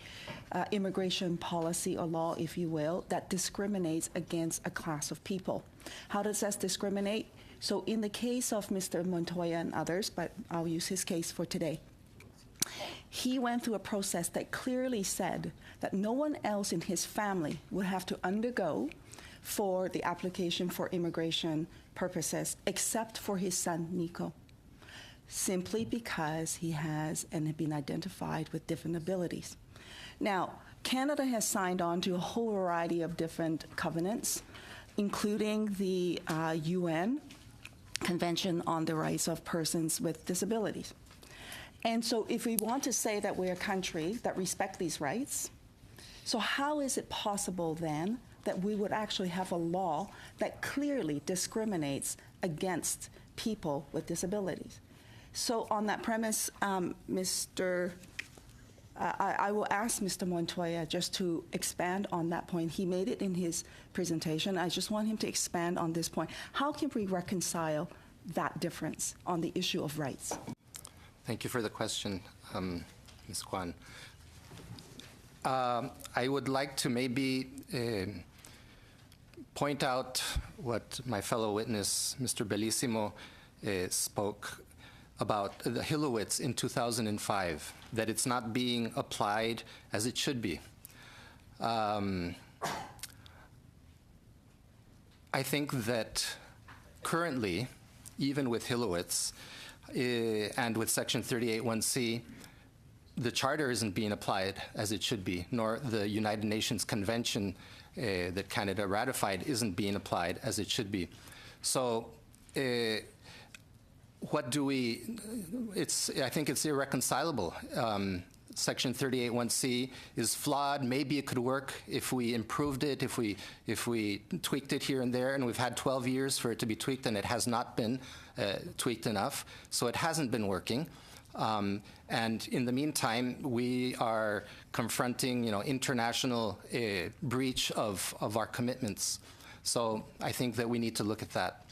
G: immigration policy or law, if you will, that discriminates against a class of people. How does that discriminate? So in the case of Mr. Montoya and others, but I'll use his case for today, he went through a process that clearly said that no one else in his family would have to undergo for the application for immigration purposes except for his son, Nico, simply because he has and had been identified with different abilities. Now, Canada has signed on to a whole variety of different covenants, including the UN Convention on the Rights of Persons with Disabilities. And so if we want to say that we're a country that respects these rights, so how is it possible then that we would actually have a law that clearly discriminates against people with disabilities? So on that premise, I will ask Mr. Montoya just to expand on that point. He made it in his presentation. I just want him to expand on this point. How can we reconcile that difference on the issue of rights?
K: Thank you for the question, Ms. Kwan. I would like to maybe point out what my fellow witness, Mr. Bellissimo, spoke about the Hilowitz in 2005, that it's not being applied as it should be. I think that currently, even with Hilowitz, and with Section 38(1)(c), the Charter isn't being applied as it should be, nor the United Nations Convention that Canada ratified isn't being applied as it should be. So what do we, I think it's irreconcilable. Section 38(1)(c) is flawed. Maybe it could work if we improved it, if we tweaked it here and there, and we've had 12 years for it to be tweaked, and it has not been tweaked enough, so it hasn't been working. And in the meantime, we are confronting, international breach of our commitments. So I think that we need to look at that.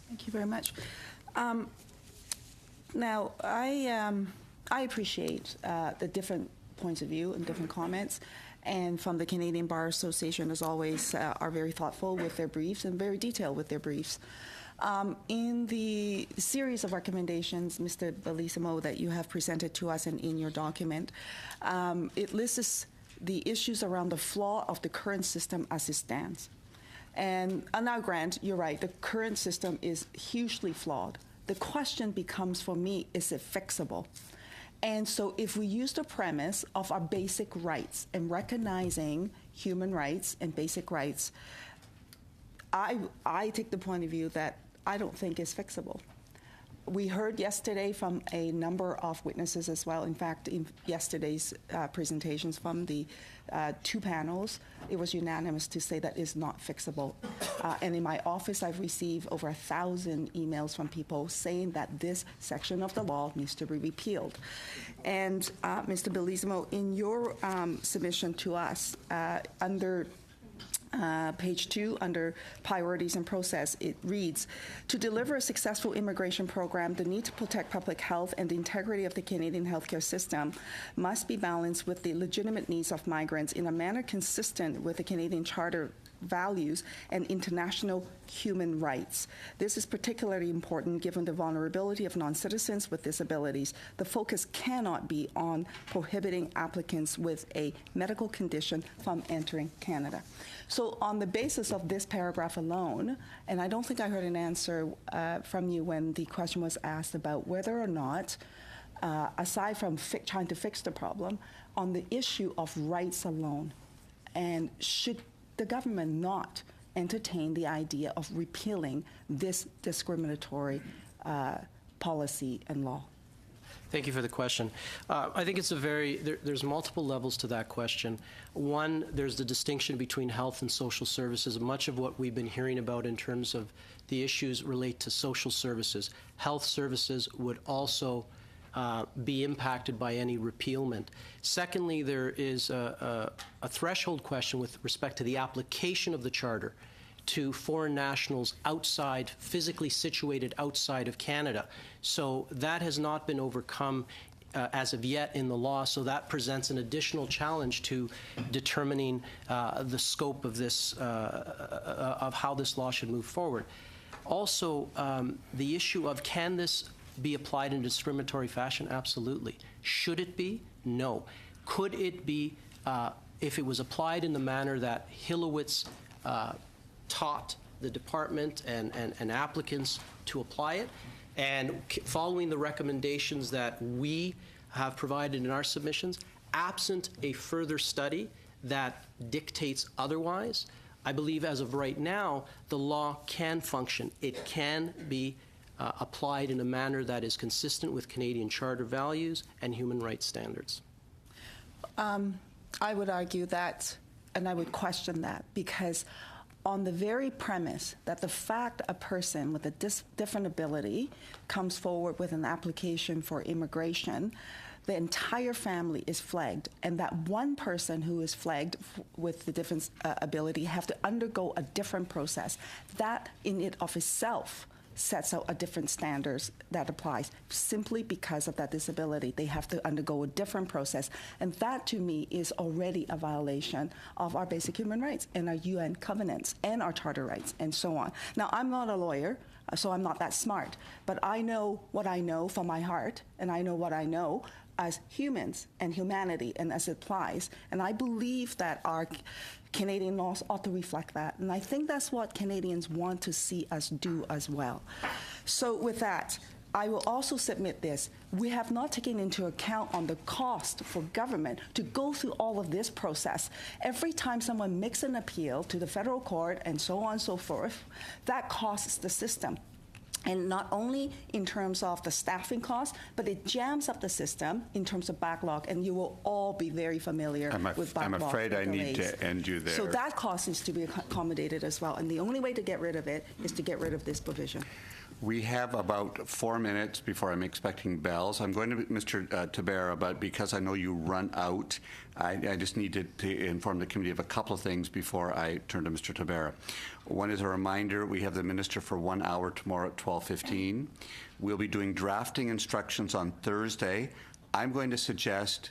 G: Thank you very much. Now, I appreciate the different points of view and different comments, and from the Canadian Bar Association, as always, are very thoughtful with their briefs and very detailed with their briefs. In the series of recommendations, Mr. Bellissimo, that you have presented to us and in your document, it lists the issues around the flaw of the current system as it stands. And now, Grant, you're right, the current system is hugely flawed. The question becomes, for me, is it fixable? And so if we use the premise of our basic rights and recognizing human rights and basic rights, I take the point of view that I don't think it's fixable. We heard yesterday from a number of witnesses as well. In fact, in yesterday's presentations from the two panels, it was unanimous to say that it's not fixable. And in my office, I've received over 1,000 emails from people saying that this section of the law needs to be repealed. And Mr. Bellissimo, in your submission to us, under page 2, under priorities and process, it reads, to deliver a successful immigration program, the need to protect public health and the integrity of the Canadian healthcare system must be balanced with the legitimate needs of migrants in a manner consistent with the Canadian Charter values and international human rights. This is particularly important given the vulnerability of non-citizens with disabilities. The focus cannot be on prohibiting applicants with a medical condition from entering Canada. So on the basis of this paragraph alone, and I don't think I heard an answer from you when the question was asked about whether or not, aside from trying to fix the problem, on the issue of rights alone, and should the government not entertain the idea of repealing this discriminatory policy and law?
L: Thank you for the question. I think it's there's multiple levels to that question. One, there's the distinction between health and social services. Much of what we've been hearing about in terms of the issues relate to social services. Health services would also be impacted by any repealment. Secondly, there is a threshold question with respect to the application of the Charter to foreign nationals outside, physically situated outside of Canada. So that has not been overcome as of yet in the law, so that presents an additional challenge to determining the scope of this, of how this law should move forward. Also, the issue of can this be applied in a discriminatory fashion? Absolutely. Should it be? No. Could it be, if it was applied in the manner that Hillowitz taught the department and applicants to apply it, and following the recommendations that we have provided in our submissions, absent a further study that dictates otherwise, I believe as of right now, the law can function. It can be applied in a manner that is consistent with Canadian Charter values and human rights standards.
G: I would argue that, and I would question that, because on the very premise that the fact a person with a different ability comes forward with an application for immigration, the entire family is flagged, and that one person who is flagged with the different ability have to undergo a different process. That in it of itself sets out a different standards that applies simply because of that disability. They have to undergo a different process. And that, to me, is already a violation of our basic human rights and our UN covenants and our charter rights and so on. Now, I'm not a lawyer, so I'm not that smart, but I know what I know from my heart, and I know what I know as humans and humanity and as it applies. And I believe that our Canadian laws ought to reflect that. And I think that's what Canadians want to see us do as well. So with that, I will also submit this. We have not taken into account on the cost for government to go through all of this process. Every time someone makes an appeal to the federal court and so on and so forth, that costs the system. And not only in terms of the staffing costs, but it jams up the system in terms of backlog, and you will all be very familiar with backlog.
A: I'm afraid I need to end you there.
G: So that cost is to be accommodated as well, and the only way to get rid of it is to get rid of this provision.
A: We have about 4 minutes before I'm expecting bells. I'm going to Mr. Tabera, but because I know you run out, I just needed to inform the committee of a couple of things before I turn to Mr. Tabera. One is a reminder, we have the minister for 1 hour tomorrow at 12:15. We'll be doing drafting instructions on Thursday. I'm going to suggest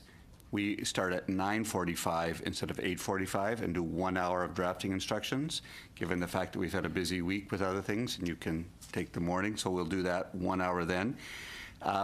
A: we start at 9:45 instead of 8:45 and do 1 hour of drafting instructions, given the fact that we've had a busy week with other things, and you can take the morning, so we'll do that 1 hour then.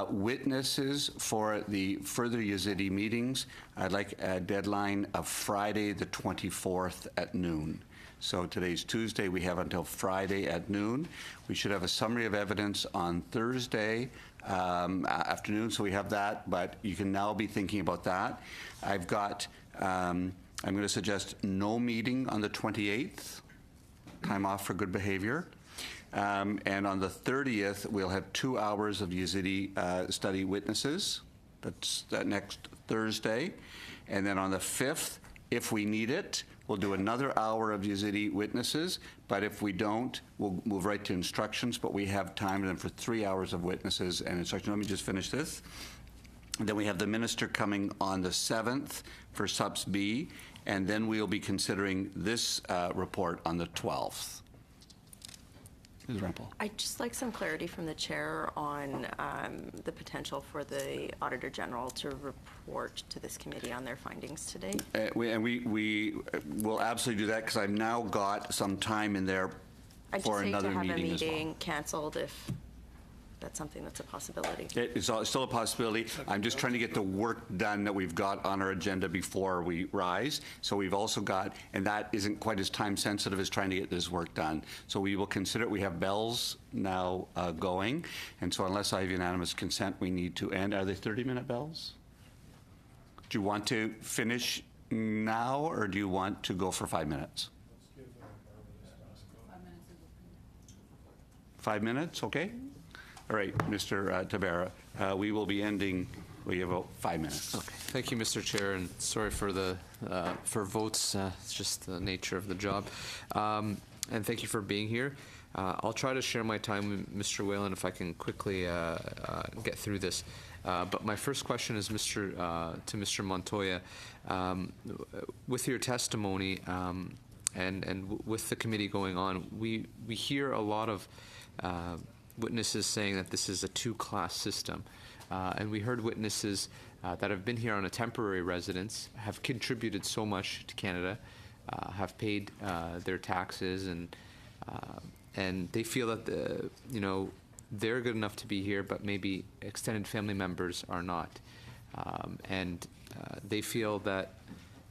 A: Witnesses for the further Yazidi meetings, I'd like a deadline of Friday the 24th at noon. So today's Tuesday, we have until Friday at noon. We should have a summary of evidence on Thursday afternoon, so we have that, but you can now be thinking about that. I've got, I'm going to suggest no meeting on the 28th, time off for good behavior. And on the 30th, we'll have 2 hours of Yazidi study witnesses. That's that next Thursday. And then on the 5th, if we need it, we'll do another hour of Yazidi witnesses. But if we don't, we'll move right to instructions. But we have time then for 3 hours of witnesses and instructions. Let me just finish this. And then we have the minister coming on the 7th for Subs B. And then we'll be considering this report on the 12th. Ms. Rempel.
O: I'd just like some clarity from the chair on the potential for the Auditor General to report to this committee on their findings today.
A: We will absolutely do that, because I've now got some time in there for another meeting as well.
O: I'd just hate to have a meeting canceled if that's something that's a possibility.
A: It's still a possibility. I'm just trying to get the work done that we've got on our agenda before we rise. So we've also got, and that isn't quite as time sensitive as trying to get this work done. So we will consider it. We have bells now going. And so unless I have unanimous consent, we need to end. Are they 30-minute bells? Do you want to finish now, or do you want to go for 5 minutes? 5 minutes, okay? All right, Mr. Tabera, we will be ending. We have about 5 minutes.
P: Okay. Thank you, Mr. Chair, and sorry for the for votes. It's just the nature of the job. And thank you for being here. I'll try to share my time with Mr. Whalen if I can quickly get through this. But my first question is to Mr. Montoya. With your testimony and with the committee going on, we hear a lot of witnesses saying that this is a two-class system. And we heard witnesses that have been here on a temporary residence, have contributed so much to Canada, have paid their taxes, and they feel that they're good enough to be here, but maybe extended family members are not. And they feel that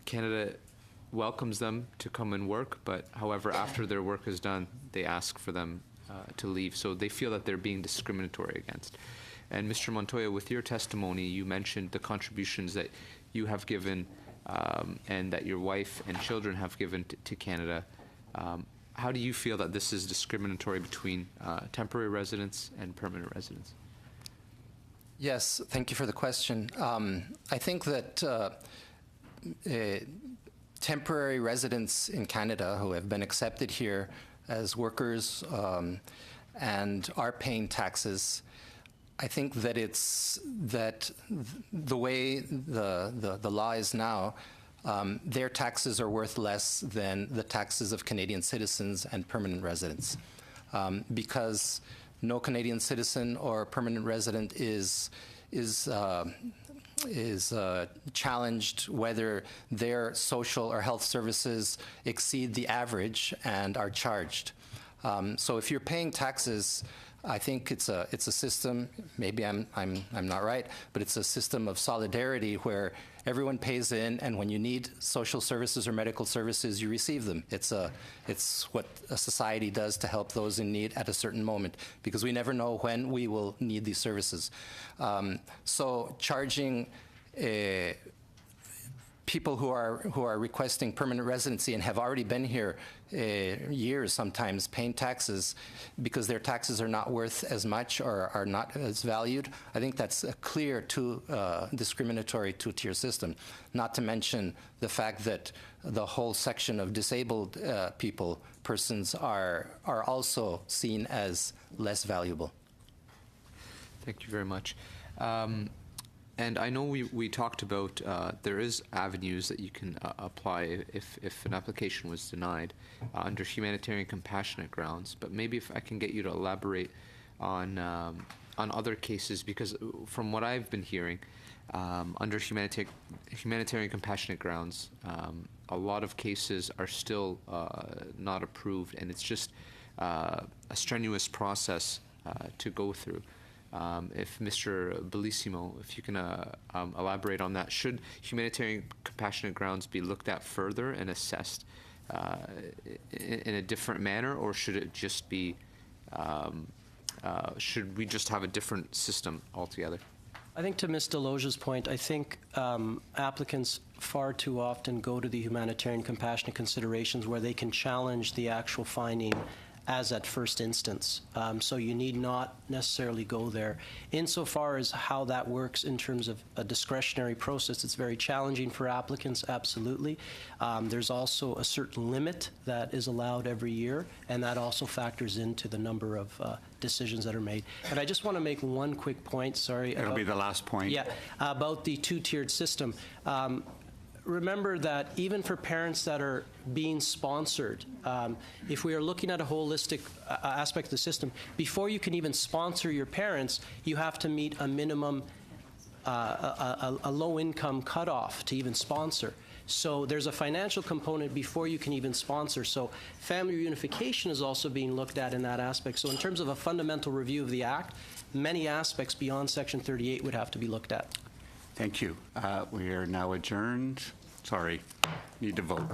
P: Canada welcomes them to come and work, but however, after their work is done, they ask for them to leave. So they feel that they're being discriminatory against. And Mr. Montoya, with your testimony, you mentioned the contributions that you have given and that your wife and children have given to Canada. How do you feel that this is discriminatory between temporary residents and permanent residents?
K: Yes, thank you for the question. I think that temporary residents in Canada who have been accepted here as workers and are paying taxes, I think that the way the law is now, their taxes are worth less than the taxes of Canadian citizens and permanent residents, because no Canadian citizen or permanent resident is challenged whether their social or health services exceed the average and are charged. So if you're paying taxes, I think it's a system. Maybe I'm not right, but it's a system of solidarity where everyone pays in, and when you need social services or medical services, you receive them. It's what a society does to help those in need at a certain moment, because we never know when we will need these services. So charging people who are requesting permanent residency and have already been here years sometimes paying taxes because their taxes are not worth as much or are not as valued. I think that's a clear discriminatory two-tier system, not to mention the fact that the whole section of disabled persons are also seen as less valuable.
P: Thank you very much. And I know we talked about there is avenues that you can apply if an application was denied under humanitarian compassionate grounds, but maybe if I can get you to elaborate on other cases, because from what I've been hearing, under humanitarian compassionate grounds, a lot of cases are still not approved, and it's just a strenuous process to go through. If Mr. Bellissimo, if you can elaborate on that, should humanitarian compassionate grounds be looked at further and assessed in a different manner, or should it just be, should we just have a different system altogether?
L: I think to Ms. Deloge's point, I think applicants far too often go to the humanitarian compassionate considerations where they can challenge the actual finding as at first instance. So you need not necessarily go there. Insofar as how that works in terms of a discretionary process, it's very challenging for applicants, absolutely. There's also a certain limit that is allowed every year, and that also factors into the number of decisions that are made. And I just want to make one quick point, sorry.
A: It'll be the last point.
L: Yeah, about the two-tiered system. Remember that even for parents that are being sponsored, if we are looking at a holistic aspect of the system, before you can even sponsor your parents, you have to meet a minimum, a low-income cutoff to even sponsor. So there's a financial component before you can even sponsor. So family reunification is also being looked at in that aspect. So in terms of a fundamental review of the Act, many aspects beyond Section 38 would have to be looked at.
A: Thank you. We are now adjourned. Sorry, need to vote.